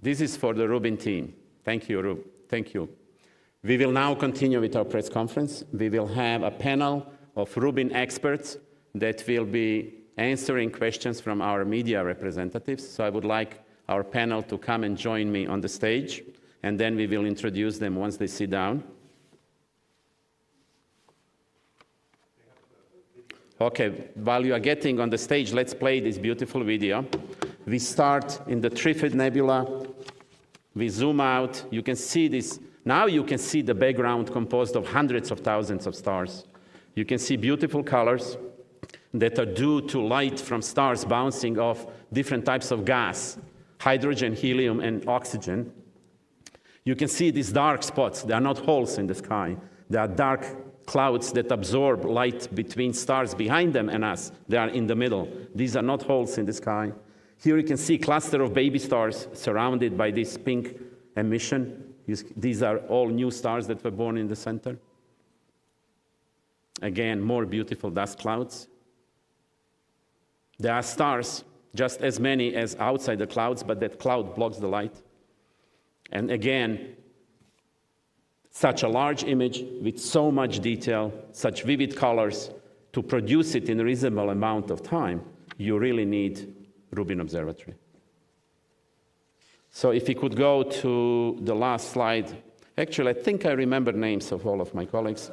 This is for the Rubin team. Thank you, Rub. Thank you. We will now continue with our press conference. We will have a panel of Rubin experts that will be answering questions from our media representatives. So I would like our panel to come and join me on the stage, and then we will introduce them once they sit down. Okay, while you are getting on the stage, let's play this beautiful video. We start in the Trifid Nebula. We zoom out. You can see this. Now you can see the background composed of hundreds of thousands of stars. You can see beautiful colors that are due to light from stars bouncing off different types of gas, hydrogen, helium, and oxygen. You can see these dark spots. They are not holes in the sky. They are dark clouds that absorb light between stars behind them and us. They are in the middle. These are not holes in the sky. Here you can see a cluster of baby stars surrounded by this pink emission. These are all new stars that were born in the center. Again, more beautiful dust clouds. There are stars, just as many as outside the clouds, but that cloud blocks the light. And again, such a large image with so much detail, such vivid colors, to produce it in a reasonable amount of time, you really need Rubin Observatory. So if we could go to the last slide. Actually, I think I remember names of all of my colleagues.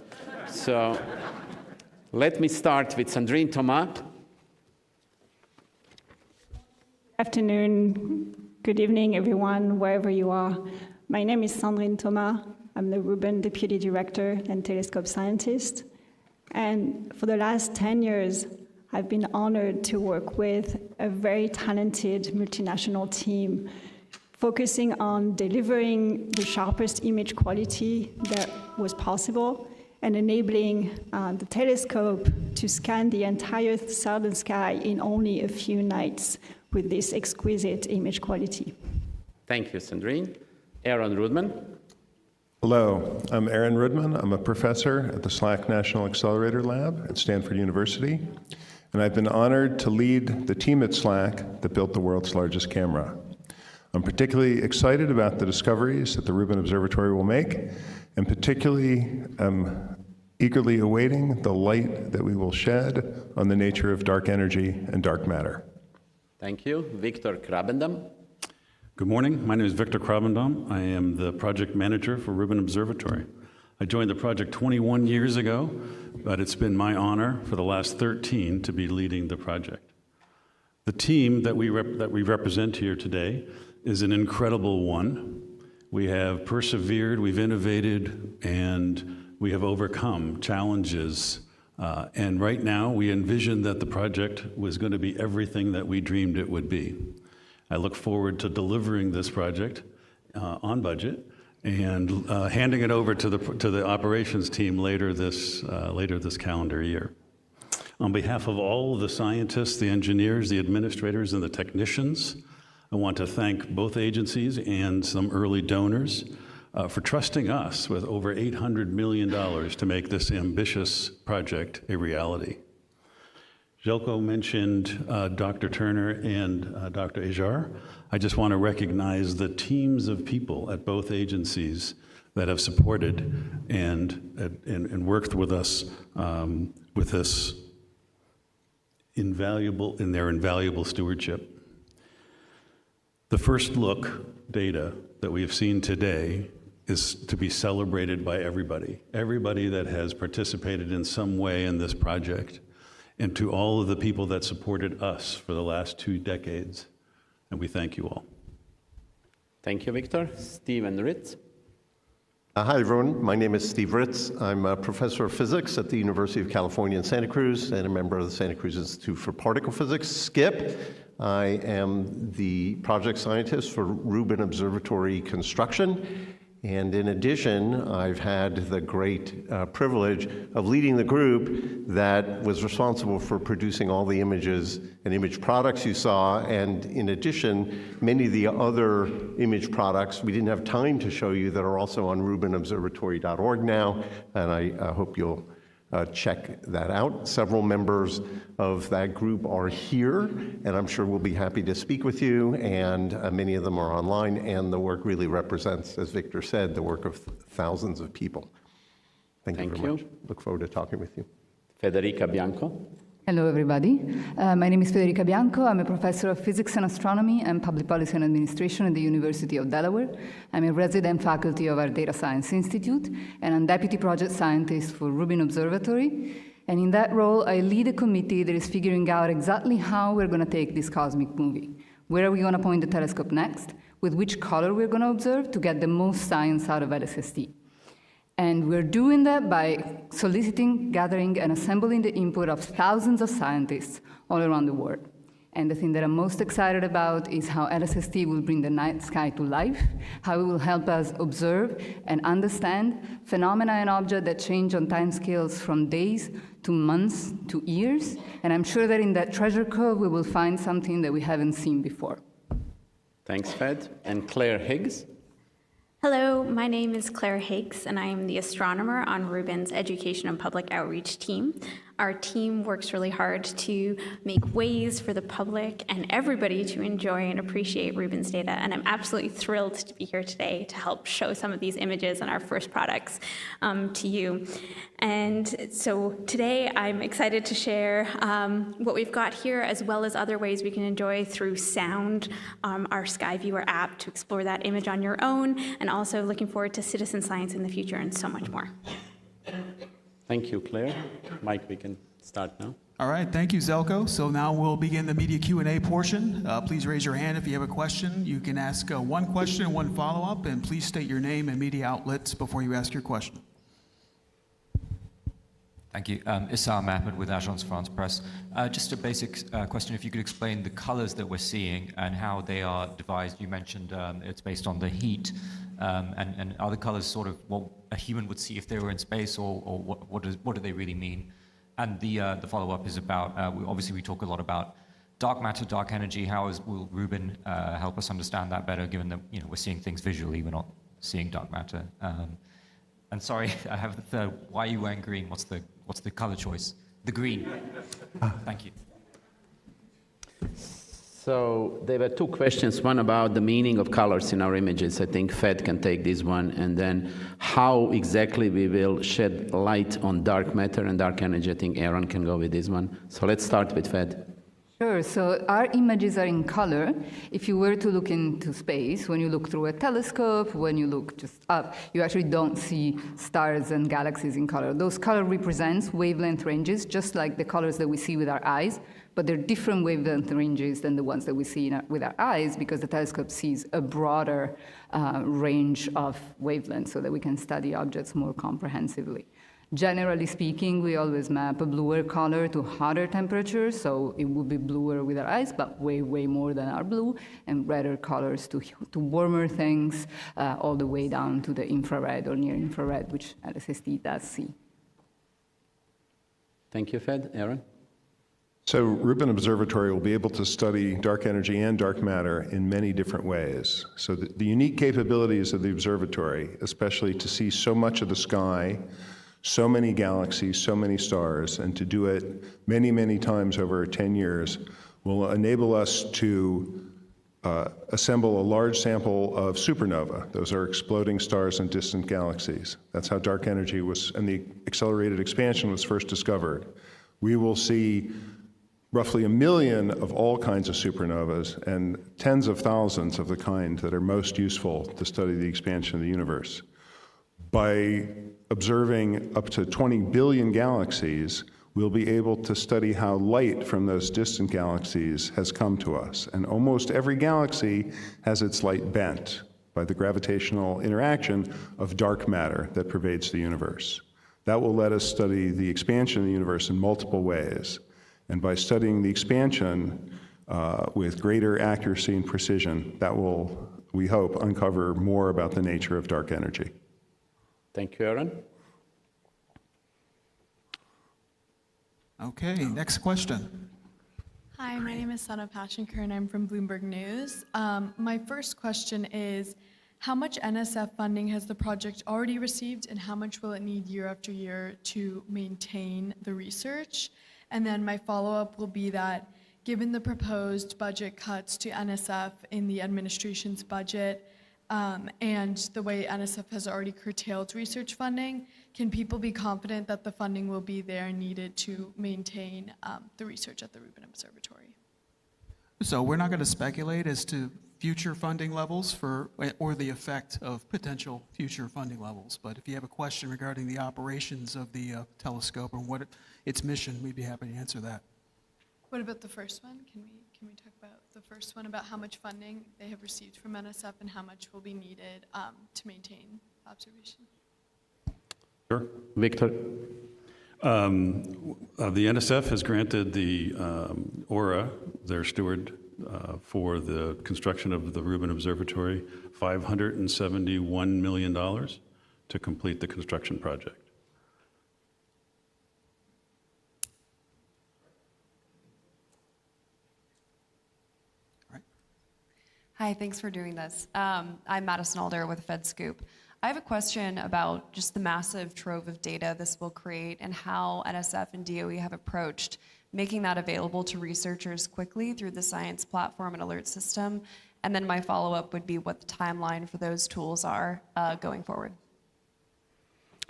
So let me start with Sandrine Thomas. Afternoon, good evening, everyone, wherever you are. My name is Sandrine Thomas. I'm the Rubin Deputy Director and Telescope Scientist. And for the last 10 years, I've been honored to work with a very talented multinational team focusing on delivering the sharpest image quality that was possible and enabling the telescope to scan the entire southern sky in only a few nights with this exquisite image quality. Thank you, Sandrine. Aaron Rudman. Hello, I'm Aaron Rudman. I'm a professor at the SLAC National Accelerator Lab at Stanford University, and I've been honored to lead the team at SLAC that built the world's largest camera. I'm particularly excited about the discoveries that the Rubin Observatory will make, and particularly eagerly awaiting the light that we will shed on the nature of dark energy and dark matter. Thank you. Victor Krabendam. Good morning. My name is Victor Krabendam. I am the project manager for Rubin Observatory. I joined the project 21 years ago, but it's been my honor for the last 13 to be leading the project. The team that we represent here today is an incredible one. We have persevered, we've innovated, and we have overcome challenges. And right now, we envision that the project was going to be everything that we dreamed it would be. I look forward to delivering this project on budget and handing it over to the operations team later this calendar year. On behalf of all of the scientists, the engineers, the administrators, and the technicians, I want to thank both agencies and some early donors for trusting us with over $800 million to make this ambitious project a reality. Željko mentioned Dr. Turner and Dr. Ajar. I just want to recognize the teams of people at both agencies that have supported and worked with us with this invaluable stewardship. The first look data that we have seen today is to be celebrated by everybody that has participated in some way in this project, and to all of the people that supported us for the last 2 decades. And we thank you all. Thank you, Victor. Stephen Ritz. Hi, everyone. My name is Steve Ritz. I'm a professor of physics at the University of California in Santa Cruz and a member of the Santa Cruz Institute for Particle Physics, SCIP. I am the project scientist for Rubin Observatory construction. And in addition, I've had the great privilege of leading the group that was responsible for producing all the images and image products you saw. And in addition, many of the other image products we didn't have time to show you that are also on rubinobservatory.org now. And I hope you'll check that out. Several members of that group are here, and I'm sure we'll be happy to speak with you, and many of them are online, and the work really represents, as Victor said, the work of thousands of people. Thank you very much. Look forward to talking with you. Federica Bianco. Hello, everybody. My name is Federica Bianco. I'm a professor of physics and astronomy and public policy and administration at the University of Delaware. I'm a resident faculty of our Data Science Institute, and I'm deputy project scientist for Rubin Observatory. And in that role, I lead a committee that is figuring out exactly how we're going to take this cosmic movie. Where are we going to point the telescope next? With which color we're going to observe to get the most science out of LSST. And we're doing that by soliciting, gathering, and assembling the input of thousands of scientists all around the world. And the thing that I'm most excited about is how LSST will bring the night sky to life, how it will help us observe and understand phenomena and objects that change on timescales from days to months to years. And I'm sure that in that treasure trove, we will find something that we haven't seen before. Thanks, Fed. And Claire Higgs. Hello, my name is Claire Higgs, and I am the astronomer on Rubin's Education and Public Outreach team. Our team works really hard to make ways for the public and everybody to enjoy and appreciate Rubin's data, and I'm absolutely thrilled to be here today to help show some of these images and our first products to you. And so today I'm excited to share what we've got here, as well as other ways we can enjoy through sound, our Skyviewer app to explore that image on your own, and also looking forward to citizen science in the future and so much more. Thank you, Claire. Mike, we can start now. All right, thank you, Zelko. So now we'll begin the media Q&A portion. Please raise your hand if you have a question. You can ask one question and one follow-up, and please state your name and media outlets before you ask your question. Thank you. Issam Ahmed with Agence France Presse. Just a basic question, if you could explain the colors that we're seeing and how they are devised. You mentioned it's based on the heat, and are the colors sort of what a human would see if they were in space, or what do they really mean? And the follow-up is about, obviously we talk a lot about dark matter, dark energy. Will Rubin help us understand that better, given that we're seeing things visually, we're not seeing dark matter? And sorry, I have the third. Why are you wearing green? What's the color choice? The green. Thank you. So there were 2 questions, one about the meaning of colors in our images. I think Fed can take this one, and then how exactly we will shed light on dark matter and dark energy. I think Aaron can go with this one. So let's start with Fed. Sure. So our images are in color. If you were to look into space, when you look through a telescope, when you look just up, you actually don't see stars and galaxies in color. Those color represents wavelength ranges, just like the colors that we see with our eyes, but they're different wavelength ranges than the ones that we see with our eyes, because the telescope sees a broader range of wavelengths so that we can study objects more comprehensively. Generally speaking, we always map a bluer color to hotter temperatures, so it would be bluer with our eyes, but way, way more than our blue, and redder colors to warmer things, all the way down to the infrared or near infrared, which LSST does see. Thank you, Fed. Aaron? So Rubin Observatory will be able to study dark energy and dark matter in many different ways. So the unique capabilities of the observatory, especially to see so much of the sky, so many galaxies, so many stars, and to do it many, many times over 10 years, will enable us to assemble a large sample of supernova. Those are exploding stars in distant galaxies. That's how dark energy was, and the accelerated expansion was first discovered. We will see roughly 1 million of all kinds of supernovas and tens of thousands of the kind that are most useful to study the expansion of the universe. By observing up to 20 billion galaxies, we'll be able to study how light from those distant galaxies has come to us. And almost every galaxy has its light bent by the gravitational interaction of dark matter that pervades the universe. That will let us study the expansion of the universe in multiple ways. And by studying the expansion with greater accuracy and precision, that will, we hope, uncover more about the nature of dark energy. Thank you, Aaron. Okay, next question. Hi, my name is Sana Pashankar, and I'm from Bloomberg News. My first question is, how much NSF funding has the project already received, and how much will it need year after year to maintain the research? And then my follow-up will be that, given the proposed budget cuts to NSF in the administration's budget, and the way NSF has already curtailed research funding, can people be confident that the funding will be there needed to maintain the research at the Rubin Observatory? So we're not going to speculate as to future funding levels or the effect of potential future funding levels. But if you have a question regarding the operations of the telescope and what its mission, we'd be happy to answer that. What about the first one? Can we talk about the first one, about how much funding they have received from NSF and how much will be needed to maintain observation? Sure. Victor. The NSF has granted the ORA, their steward, for the construction of the Rubin Observatory, $571 million to complete the construction project. Hi, thanks for doing this. I'm Madison Alder with FedScoop. I have a question about just the massive trove of data this will create and how NSF and DOE have approached making that available to researchers quickly through the science platform and alert system. And then my follow-up would be what the timeline for those tools are going forward.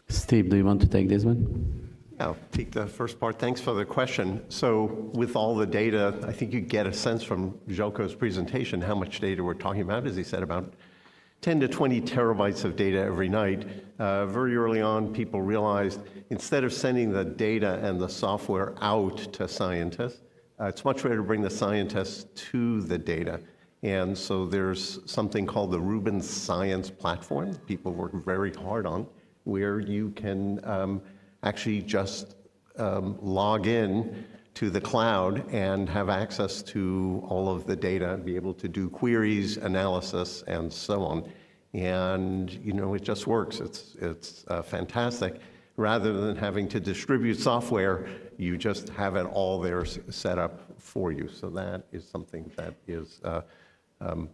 Steve, do you want to take this one? I'll take the first part. Thanks for the question. So with all the data, I think you get a sense from Željko's presentation how much data we're talking about. As he said, about 10 to 20 terabytes of data every night. Very early on, people realized instead of sending the data and the software out to scientists, it's much better to bring the scientists to the data. And so there's something called the Rubin Science Platform people work very hard on, where you can actually just log in to the cloud and have access to all of the data, be able to do queries, analysis, and so on. And, you know, it just works. It's fantastic. Rather than having to distribute software, you just have it all there set up for you. So that is something that is,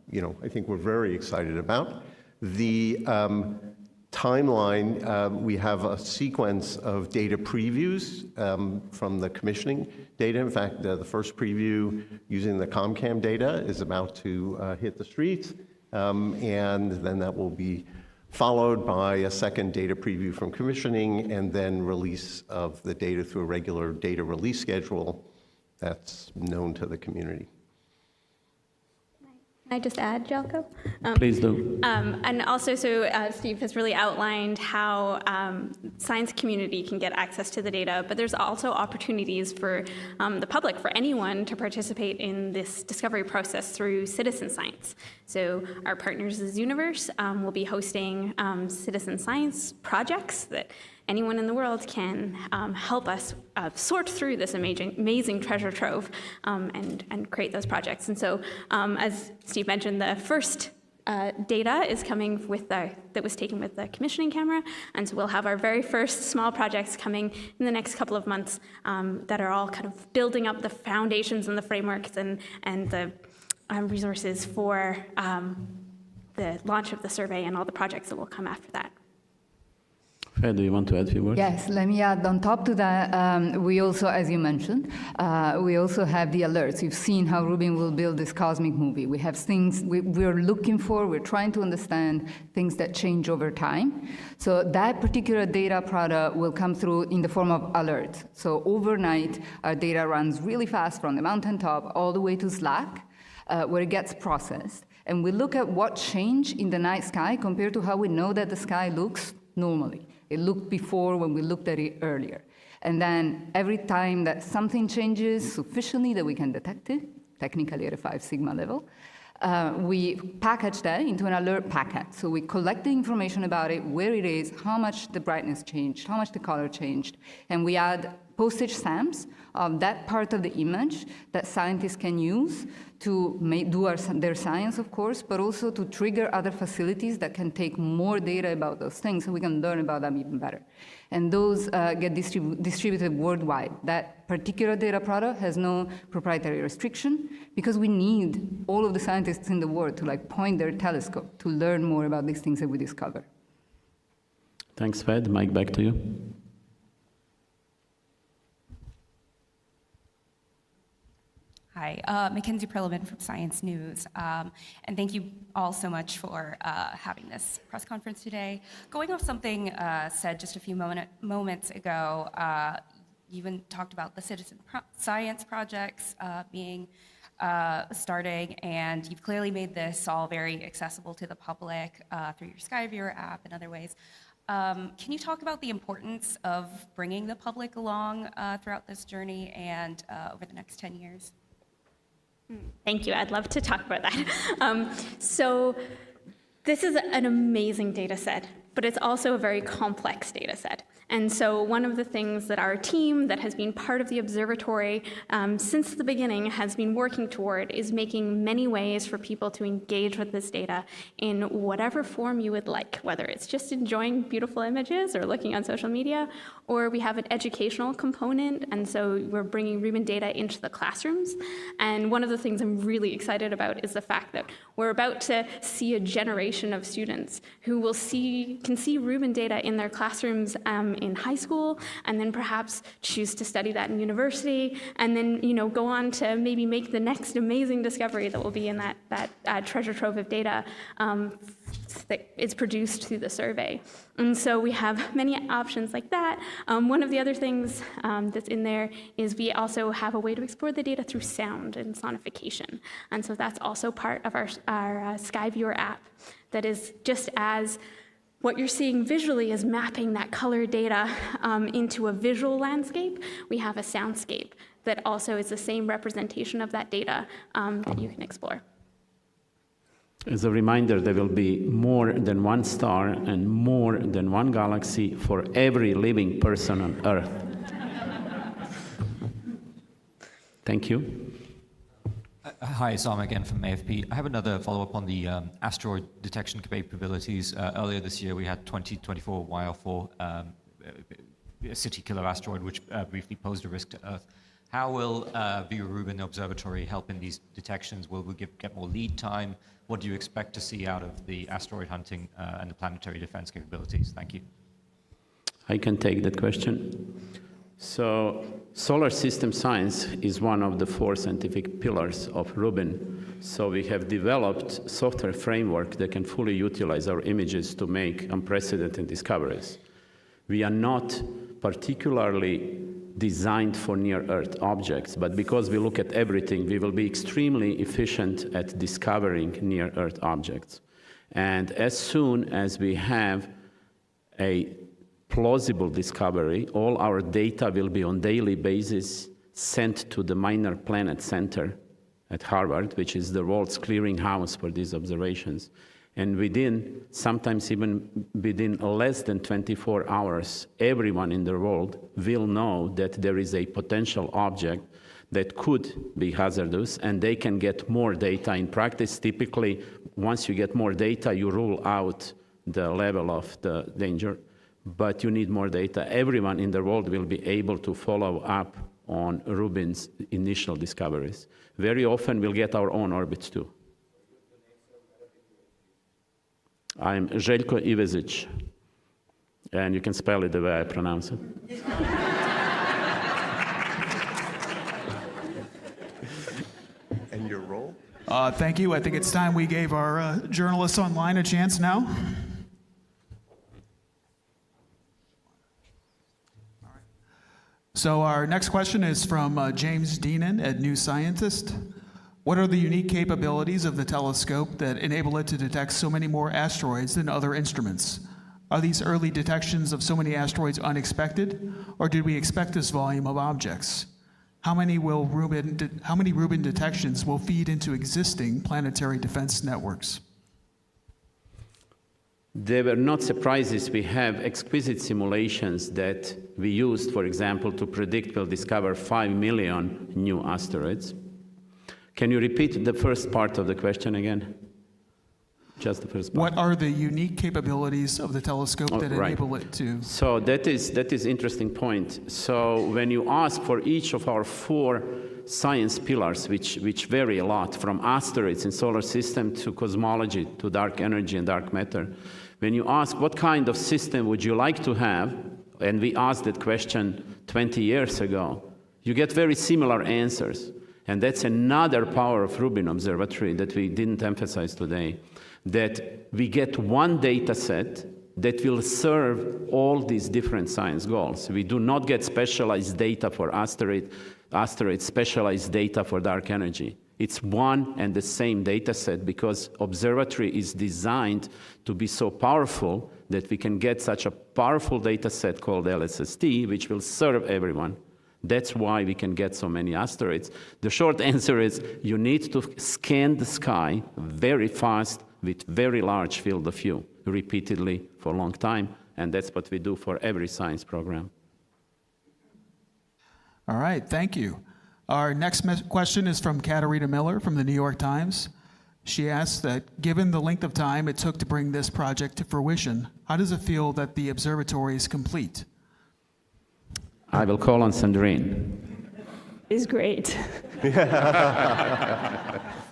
you know, I think we're very excited about. The timeline, we have a sequence of data previews from the commissioning data. In fact, the first preview using the ComCam data is about to hit the streets, and then that will be followed by a second data preview from commissioning, and then release of the data through a regular data release schedule that's known to the community. Can I just add, Željko? Please do. And also, so Steve has really outlined how science community can get access to the data, but there's also opportunities for the public, for anyone to participate in this discovery process through citizen science. So our partners, the Universe, will be hosting citizen science projects that anyone in the world can help us sort through this amazing treasure trove and create those projects. And so, as Steve mentioned, the first data is coming with that was taken with the commissioning camera, and so we'll have our very first small projects coming in the next couple of months that are all kind of building up the foundations and the frameworks and the resources for the launch of the survey and all the projects that will come after that. Fred, do you want to add a few words? Yes, let me add on top to that, we also, as you mentioned, we also have the alerts. You've seen how Rubin will build this cosmic movie. We have things we're looking for, we're trying to understand things that change over time. So that particular data product will come through in the form of alerts. So overnight, our data runs really fast from the mountaintop all the way to Slack, where it gets processed. And we look at what changed in the night sky compared to how we know that the sky looks normally. It looked before when we looked at it earlier. And then every time that something changes sufficiently that we can detect it, technically at a 5 sigma level, we package that into an alert packet. So we collect the information about it, where it is, how much the brightness changed, how much the color changed, and we add postage stamps of that part of the image that scientists can use to do their science, of course, but also to trigger other facilities that can take more data about those things so we can learn about them even better. And those get distributed worldwide. That particular data product has no proprietary restriction because we need all of the scientists in the world to point their telescope to learn more about these things that we discover. Thanks, Fred. Mike, back to you. Hi, Mackenzie Perlman from Science News, and thank you all so much for having this press conference today. Going off something said just a few moments ago, you even talked about the citizen science projects starting, and you've clearly made this all very accessible to the public through your Skyviewer app and other ways. Can you talk about the importance of bringing the public along throughout this journey and over the next 10 years? Thank you. I'd love to talk about that. So this is an amazing data set, but it's also a very complex data set. And so one of the things that our team that has been part of the observatory since the beginning has been working toward is making many ways for people to engage with this data in whatever form you would like, whether it's just enjoying beautiful images or looking on social media, or we have an educational component, and so we're bringing Rubin data into the classrooms. And one of the things I'm really excited about is the fact that we're about to see a generation of students who can see Rubin data in their classrooms in high school, and then perhaps choose to study that in university, and then go on to maybe make the next amazing discovery that will be in that treasure trove of data that is produced through the survey. And so we have many options like that. One of the other things that's in there is we also have a way to explore the data through sound and sonification. And so that's also part of our Skyviewer app that is just as what you're seeing visually is mapping that color data into a visual landscape. We have a soundscape that also is the same representation of that data that you can explore. As a reminder, there will be more than one star and more than one galaxy for every living person on Earth. Thank you. Hi, Sam again from AFP. I have another follow-up on the asteroid detection capabilities. Earlier this year, we had 2024 YL4, a city killer asteroid, which briefly posed a risk to Earth. How will Vera Rubin Observatory help in these detections? Will we get more lead time? What do you expect to see out of the asteroid hunting and the planetary defense capabilities? Thank you. I can take that question. So solar system science is one of the 4 scientific pillars of Rubin. So we have developed software framework that can fully utilize our images to make unprecedented discoveries. We are not particularly designed for near-Earth objects, but because we look at everything, we will be extremely efficient at discovering near-Earth objects. And as soon as we have a plausible discovery, all our data will be on daily basis sent to the Minor Planet Center at Harvard, which is the world's clearinghouse for these observations. And sometimes even within less than 24 hours, everyone in the world will know that there is a potential object that could be hazardous, and they can get more data. In practice, typically, once you get more data, you rule out the level of the danger, but you need more data. Everyone in the world will be able to follow up on Rubin's initial discoveries. Very often, we'll get our own orbits, too. I'm Željko Ivezić. And you can spell it the way I pronounce it. And your role? Thank you. I think it's time we gave our journalists online a chance now. So our next question is from James Deenan at New Scientist. What are the unique capabilities of the telescope that enable it to detect so many more asteroids than other instruments? Are these early detections of so many asteroids unexpected, or did we expect this volume of objects? How many Rubin detections will feed into existing planetary defense networks? They were not surprises. We have exquisite simulations that we used, for example, to predict we'll discover 5 million new asteroids. Can you repeat the first part of the question again? Just the first part. What are the unique capabilities of the telescope that enable it to? So that is interesting point. So when you ask for each of our 4 science pillars, which vary a lot, from asteroids in solar system to cosmology to dark energy and dark matter, when you ask what kind of system would you like to have, and we asked that question 20 years ago, you get very similar answers. And that's another power of Rubin Observatory that we didn't emphasize today, that we get one data set that will serve all these different science goals. We do not get specialized data for asteroids, specialized data for dark energy. It's one and the same data set because observatory is designed to be so powerful that we can get such a powerful data set called LSST, which will serve everyone. That's why we can get so many asteroids. The short answer is you need to scan the sky very fast with very large field of view repeatedly for a long time, and that's what we do for every science program. All right, thank you. Our next question is from Katarina Miller from the New York Times. She asks that given the length of time it took to bring this project to fruition, how does it feel that the observatory is complete? I will call on Sandrine. It's great.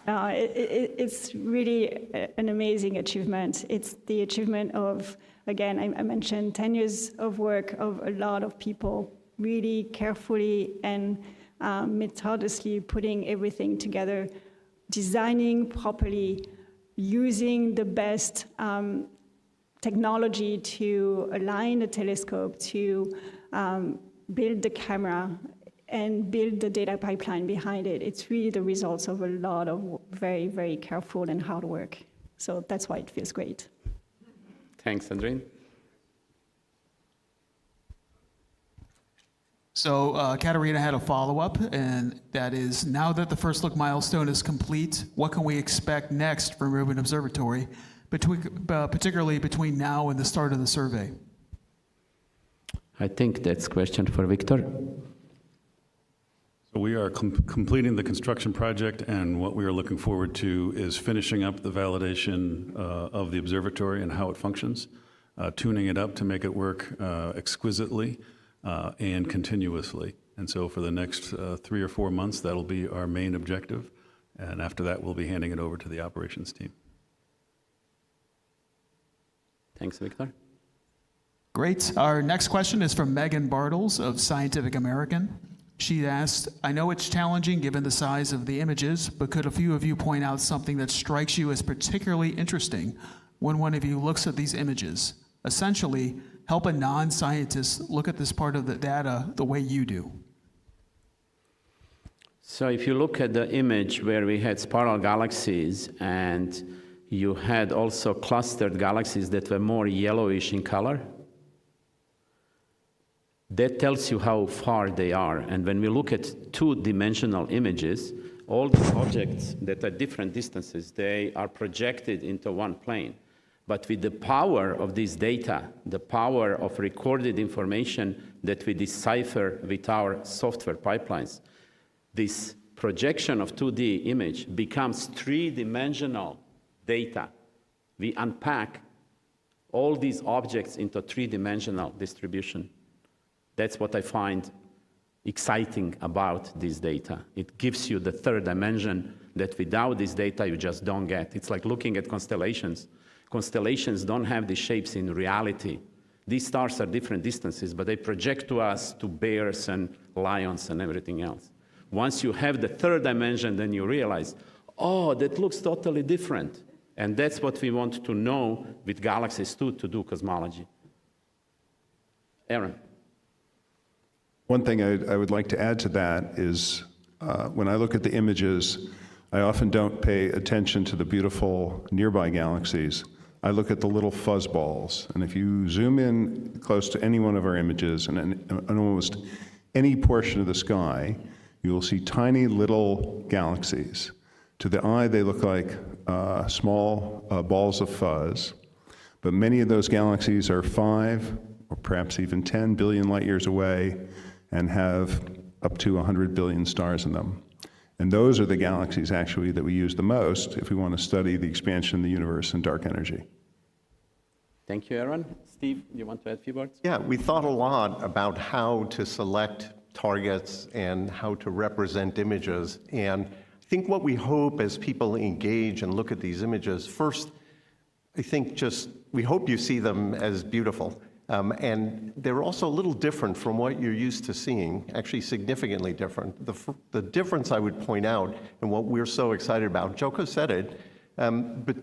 It's really an amazing achievement. It's the achievement of, again, I mentioned 10 years of work of a lot of people really carefully and methodically putting everything together, designing properly, using the best technology to align the telescope, to build the camera, and build the data pipeline behind it. It's really the results of a lot of very, very careful and hard work. So that's why it feels great. Thanks, Sandrine. So Katarina had a follow-up, and that is, now that the first look milestone is complete, what can we expect next from Rubin Observatory, particularly between now and the start of the survey? I think that's a question for Victor. So we are completing the construction project, and what we are looking forward to is finishing up the validation of the observatory and how it functions, tuning it up to make it work exquisitely and continuously. And so for the next 3 or 4 months, that'll be our main objective. And after that, we'll be handing it over to the operations team. Thanks, Victor. Great. Our next question is from Megan Bartles of Scientific American. She asked, I know it's challenging given the size of the images, but could a few of you point out something that strikes you as particularly interesting when one of you looks at these images? Essentially, help a non-scientist look at this part of the data the way you do. So if you look at the image where we had spiral galaxies and you had also clustered galaxies that were more yellowish in color, that tells you how far they are. And when we look at two-dimensional images, all the objects that are different distances, they are projected into one plane. But with the power of this data, the power of recorded information that we decipher with our software pipelines, this projection of 2D image becomes three-dimensional data. We unpack all these objects into three-dimensional distribution. That's what I find exciting about this data. It gives you the third dimension that without this data you just don't get. It's like looking at constellations. Constellations don't have the shapes in reality. These stars are different distances, but they project to us to bears and lions and everything else. Once you have the third dimension, then you realize, oh, that looks totally different. And that's what we want to know with galaxies too, to do cosmology. Aaron. One thing I would like to add to that is when I look at the images, I often don't pay attention to the beautiful nearby galaxies. I look at the little fuzz balls. And if you zoom in close to any one of our images and almost any portion of the sky, you will see tiny little galaxies. To the eye, they look like small balls of fuzz, but many of those galaxies are 5 or perhaps even 10 billion light years away and have up to 100 billion stars in them. And those are the galaxies actually that we use the most if we want to study the expansion of the universe and dark energy. Thank you, Aaron. Steve, you want to add a few words? Yeah, we thought a lot about how to select targets and how to represent images. And I think what we hope as people engage and look at these images, first, I think we hope you see them as beautiful. And they're also a little different from what you're used to seeing, actually significantly different. The difference I would point out, and what we're so excited about, Joko said it, but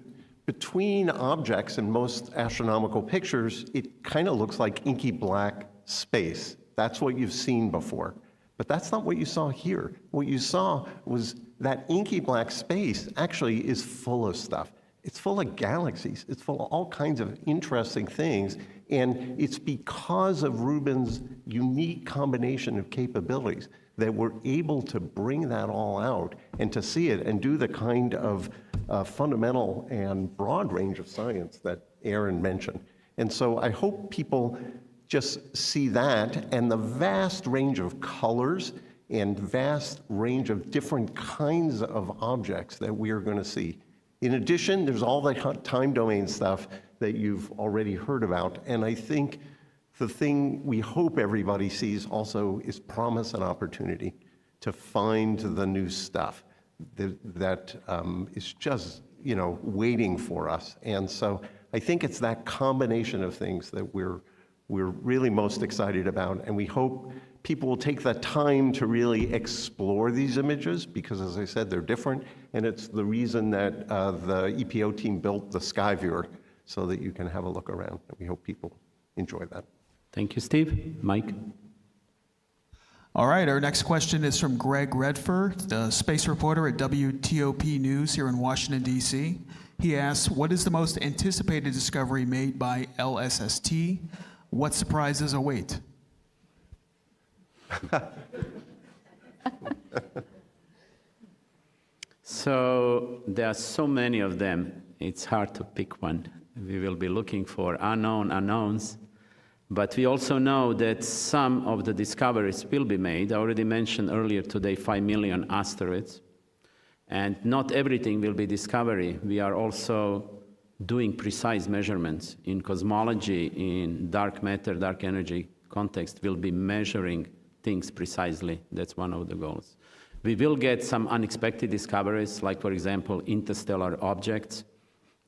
between objects in most astronomical pictures, it kind of looks like inky black space. That's what you've seen before. But that's not what you saw here. What you saw was that inky black space actually is full of stuff. It's full of galaxies. It's full of all kinds of interesting things. And it's because of Rubin's unique combination of capabilities that we're able to bring that all out and to see it and do the kind of fundamental and broad range of science that Aaron mentioned. And so I hope people just see that and the vast range of colors and vast range of different kinds of objects that we are going to see. In addition, there's all the time domain stuff that you've already heard about. And I think the thing we hope everybody sees also is promise and opportunity to find the new stuff that is just, waiting for us. And so I think it's that combination of things that we're really most excited about. And we hope people will take the time to really explore these images because, as I said, they're different. And it's the reason that the EPO team built the Sky Viewer so that you can have a look around. And we hope people enjoy that. Thank you, Steve. Mike? All right, our next question is from Greg Redford, the space reporter at WTOP News here in Washington, D.C. He asks, what is the most anticipated discovery made by LSST? What surprises await? So there are so many of them, it's hard to pick one. We will be looking for unknown unknowns, but we also know that some of the discoveries will be made. I already mentioned earlier today 5 million asteroids, and not everything will be discovery. We are also doing precise measurements in cosmology, in dark matter, dark energy context. We'll be measuring things precisely. That's one of the goals. We will get some unexpected discoveries, like, for example, interstellar objects,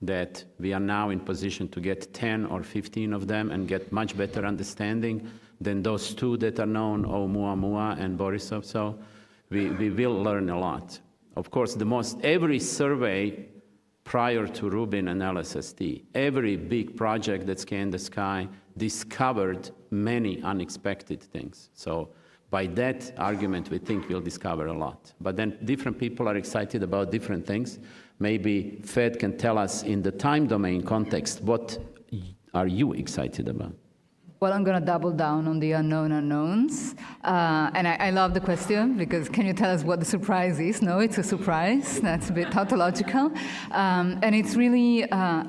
that we are now in position to get 10 or 15 of them and get much better understanding than those 2 that are known, Oumuamua and Borisov. So we will learn a lot. Of course, every survey prior to Rubin and LSST, every big project that scanned the sky discovered many unexpected things. So by that argument, we think we'll discover a lot. But then different people are excited about different things. Maybe Fed can tell us in the time domain context, what are you excited about? Well, I'm going to double down on the unknown unknowns. And I love the question, because can you tell us what the surprise is? No, it's a surprise. That's a bit tautological. And it's really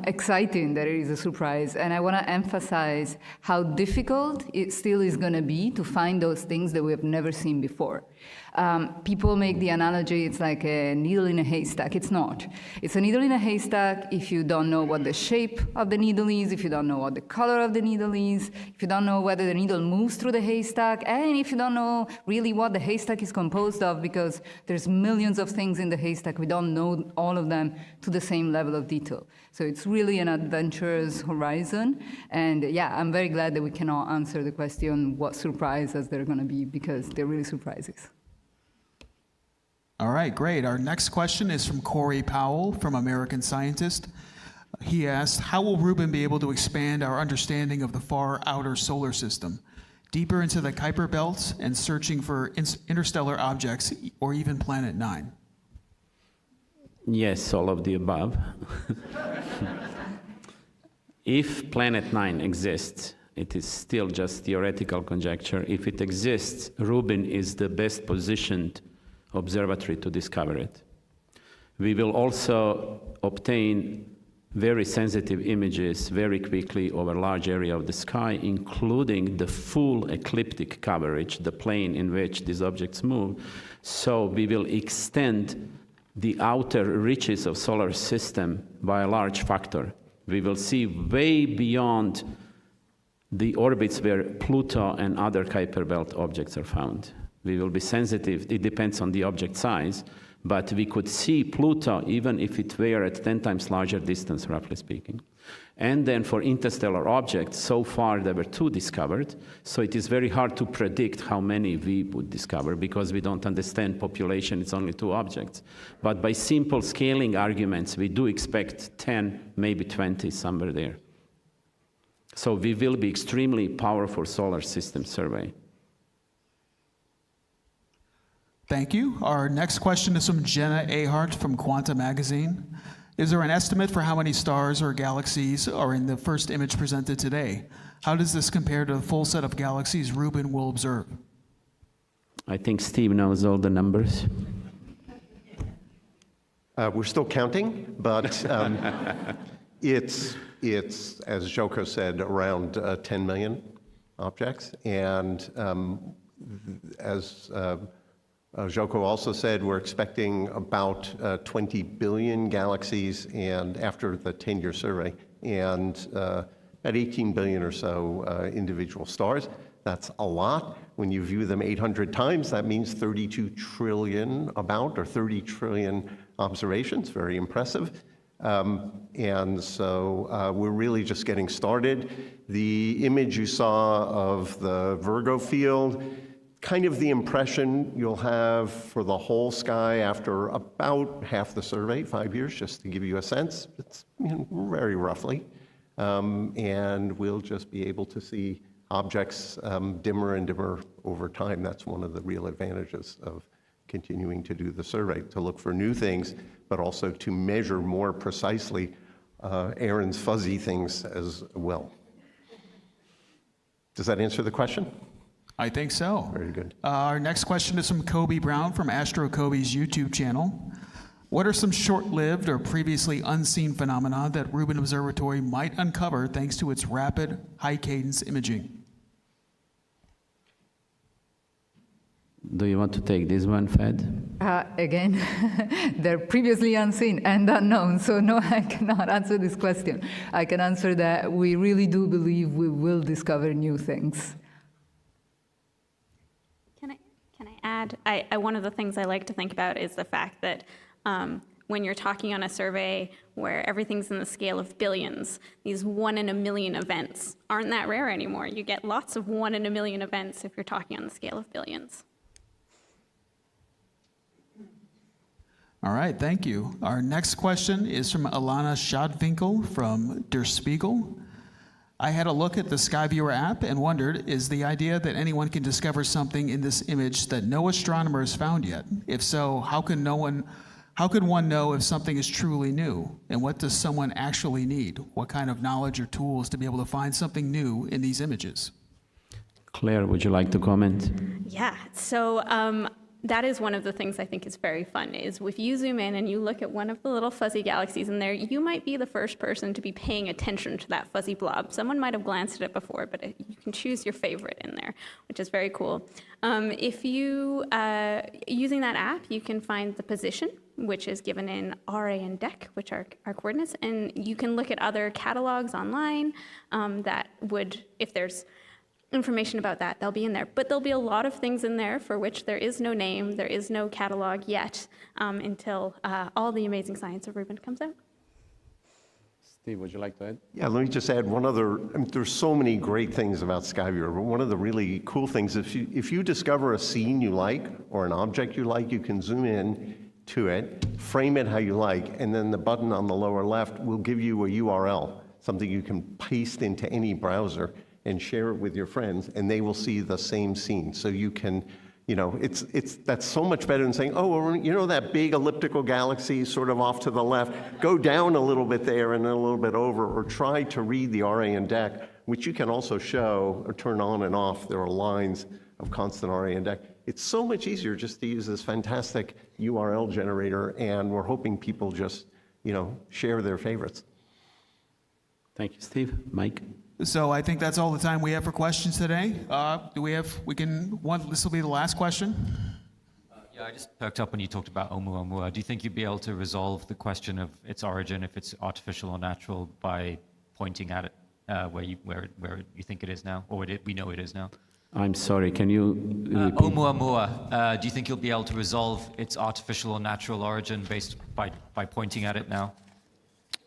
exciting that it is a surprise. And I want to emphasize how difficult it still is going to be to find those things that we have never seen before. People make the analogy, it's like a needle in a haystack. It's not. It's a needle in a haystack if you don't know what the shape of the needle is, if you don't know what the color of the needle is, if if you don't know whether the needle moves through the haystack, and if you don't know really what the haystack is composed of, because there's millions of things in the haystack, we don't know all of them to the same level of detail. So it's really an adventurous horizon. And yeah, I'm very glad that we cannot answer the question what surprises there are going to be, because they're really surprises. All right, great. Our next question is from Corey Powell from American Scientist. He asked, how will Rubin be able to expand our understanding of the far outer solar system, deeper into the Kuiper Belt and searching for interstellar objects, or even Planet 9? Yes, all of the above. If Planet 9 exists, it is still just theoretical conjecture. If it exists, Rubin is the best positioned observatory to discover it. We will also obtain very sensitive images very quickly over a large area of the sky, including the full ecliptic coverage, the plane in which these objects move. So we will extend the outer reaches of solar system by a large factor. We will see way beyond the orbits where Pluto and other Kuiper Belt objects are found. We will be sensitive, it depends on the object size, but we could see Pluto even if it were at 10 times larger distance, roughly speaking. And then for interstellar objects, so far there were 2 discovered, so it is very hard to predict how many we would discover because we don't understand population, it's only 2 objects. But by simple scaling arguments, we do expect 10, maybe 20, somewhere there. So we will be extremely powerful solar system survey. Thank you. Our next question is from Jenna Ahart from Quanta Magazine. Is there an estimate for how many stars or galaxies are in the first image presented today? How does this compare to the full set of galaxies Rubin will observe? I think Steve knows all the numbers. We're still counting, but it's, as Joko said, around 10 million objects. And as Joko also said, we're expecting about 20 billion galaxies and after the 10-year survey, and at 18 billion or so individual stars. That's a lot. When you view them 800 times, that means 32 trillion about, or 30 trillion observations. Very impressive. And so we're really just getting started. The image you saw of the Virgo field, kind of the impression you'll have for the whole sky after about half the survey, 5 years, just to give you a sense. It's very roughly. And we'll just be able to see objects dimmer and dimmer over time. That's one of the real advantages of continuing to do the survey, to look for new things, but also to measure more precisely Aaron's fuzzy things as well. Does that answer the question? I think so. Very good. Our next question is from Kobe Brown from Astro Kobe's YouTube channel. What are some short-lived or previously unseen phenomena that Rubin Observatory might uncover thanks to its rapid, high-cadence imaging? Do you want to take this one, Fed? Again, they're previously unseen and unknown, so no, I cannot answer this question. I can answer that we really do believe we will discover new things. Can I add? One of the things I like to think about is the fact that when you're talking on a survey where everything's in the scale of billions, these 1 in a million events aren't that rare anymore. You get lots of 1 in a million events if you're talking on the scale of billions. All right, thank you. Our next question is from Alana Schadwinkel from Der Spiegel. I had a look at the Skyviewer app and wondered, is the idea that anyone can discover something in this image that no astronomer has found yet? If so, how could one know if something is truly new? And what does someone actually need? What kind of knowledge or tools to be able to find something new in these images? Claire, would you like to comment? Yeah, so that is one of the things I think is very fun, is if you zoom in and you look at one of the little fuzzy galaxies in there, you might be the first person to be paying attention to that fuzzy blob. Someone might have glanced at it before, but you can choose your favorite in there, which is very cool. If you, using that app, you can find the position, which is given in RA and DEC, which are our coordinates, and you can look at other catalogs online that would, if there's information about that. They'll be in there. But there'll be a lot of things in there for which there is no name, there is no catalog yet until all the amazing science of Rubin comes out. Steve, would you like to add? Yeah, let me just add one other. There's so many great things about Skyviewer, but one of the really cool things, if you discover a scene you like or an object you like, you can zoom in to it, frame it how you like, and then the button on the lower left will give you a URL, something you can paste into any browser and share it with your friends, and they will see the same scene. So you can, that's so much better than saying, oh, well, you know that big elliptical galaxy sort of off to the left, go down a little bit there and then a little bit over, or try to read the RA index, which you can also show or turn on and off. There are lines of constant RA index. It's so much easier just to use this fantastic URL generator, and we're hoping people just, share their favorites. Thank you, Steve. Mike? So I think that's all the time we have for questions today. This will be the last question. Yeah, I just perked up when you talked about Oumuamua. Do you think you'd be able to resolve the question of its origin, if it's artificial or natural, by pointing at it where you think it is now, or we know it is now? I'm sorry, can you repeat? Oumuamua, do you think you'll be able to resolve its artificial or natural origin based by pointing at it now?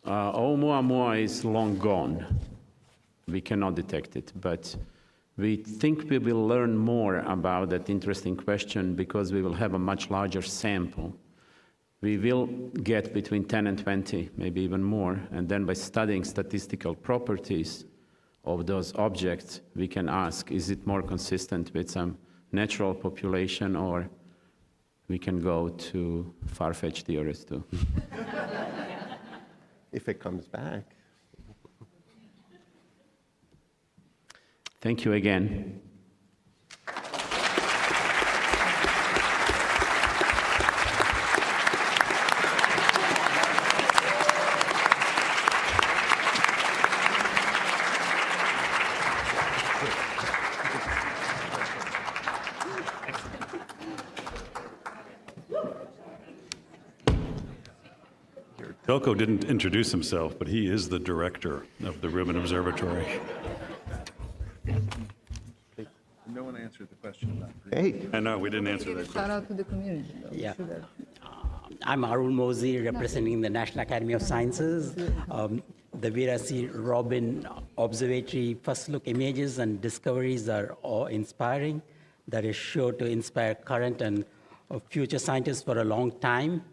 Oumuamua is long gone. We cannot detect it, but we think we will learn more about that interesting question because we will have a much larger sample. We will get between 10 and 20, maybe even more, and then by studying statistical properties of those objects, we can ask, is it more consistent with some natural population, or we can go to far-fetched theories too. If it comes back. Thank you again. Jelko didn't introduce himself, but he is the director of the Rubin Observatory. No one answered the question about. Hey. I know, we didn't answer that Shout question. out to the community. Yeah. I'm Arun Mosi, representing the National Academy of Sciences. The Vera Rubin Observatory first look images and discoveries are awe-inspiring. That is sure to inspire current and future scientists for a long time.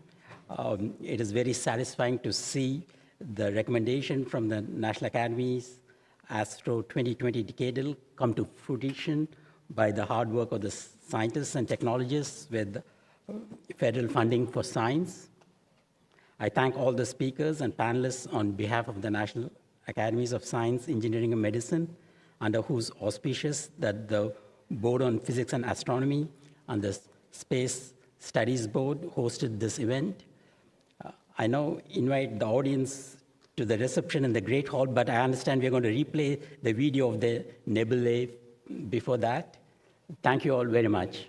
It is very satisfying to see the recommendation from the National Academies Astro 2020 Decadal come to fruition by the hard work of the scientists and technologists with federal funding for science. I thank all the speakers and panelists on behalf of the National Academies of Science, Engineering, and Medicine, under whose auspices that the Board on Physics and Astronomy and the Space Studies Board hosted this event. I now invite the audience to the reception in the Great Hall, but I understand we're going to replay the video of the Nebula before that. Thank you all very much.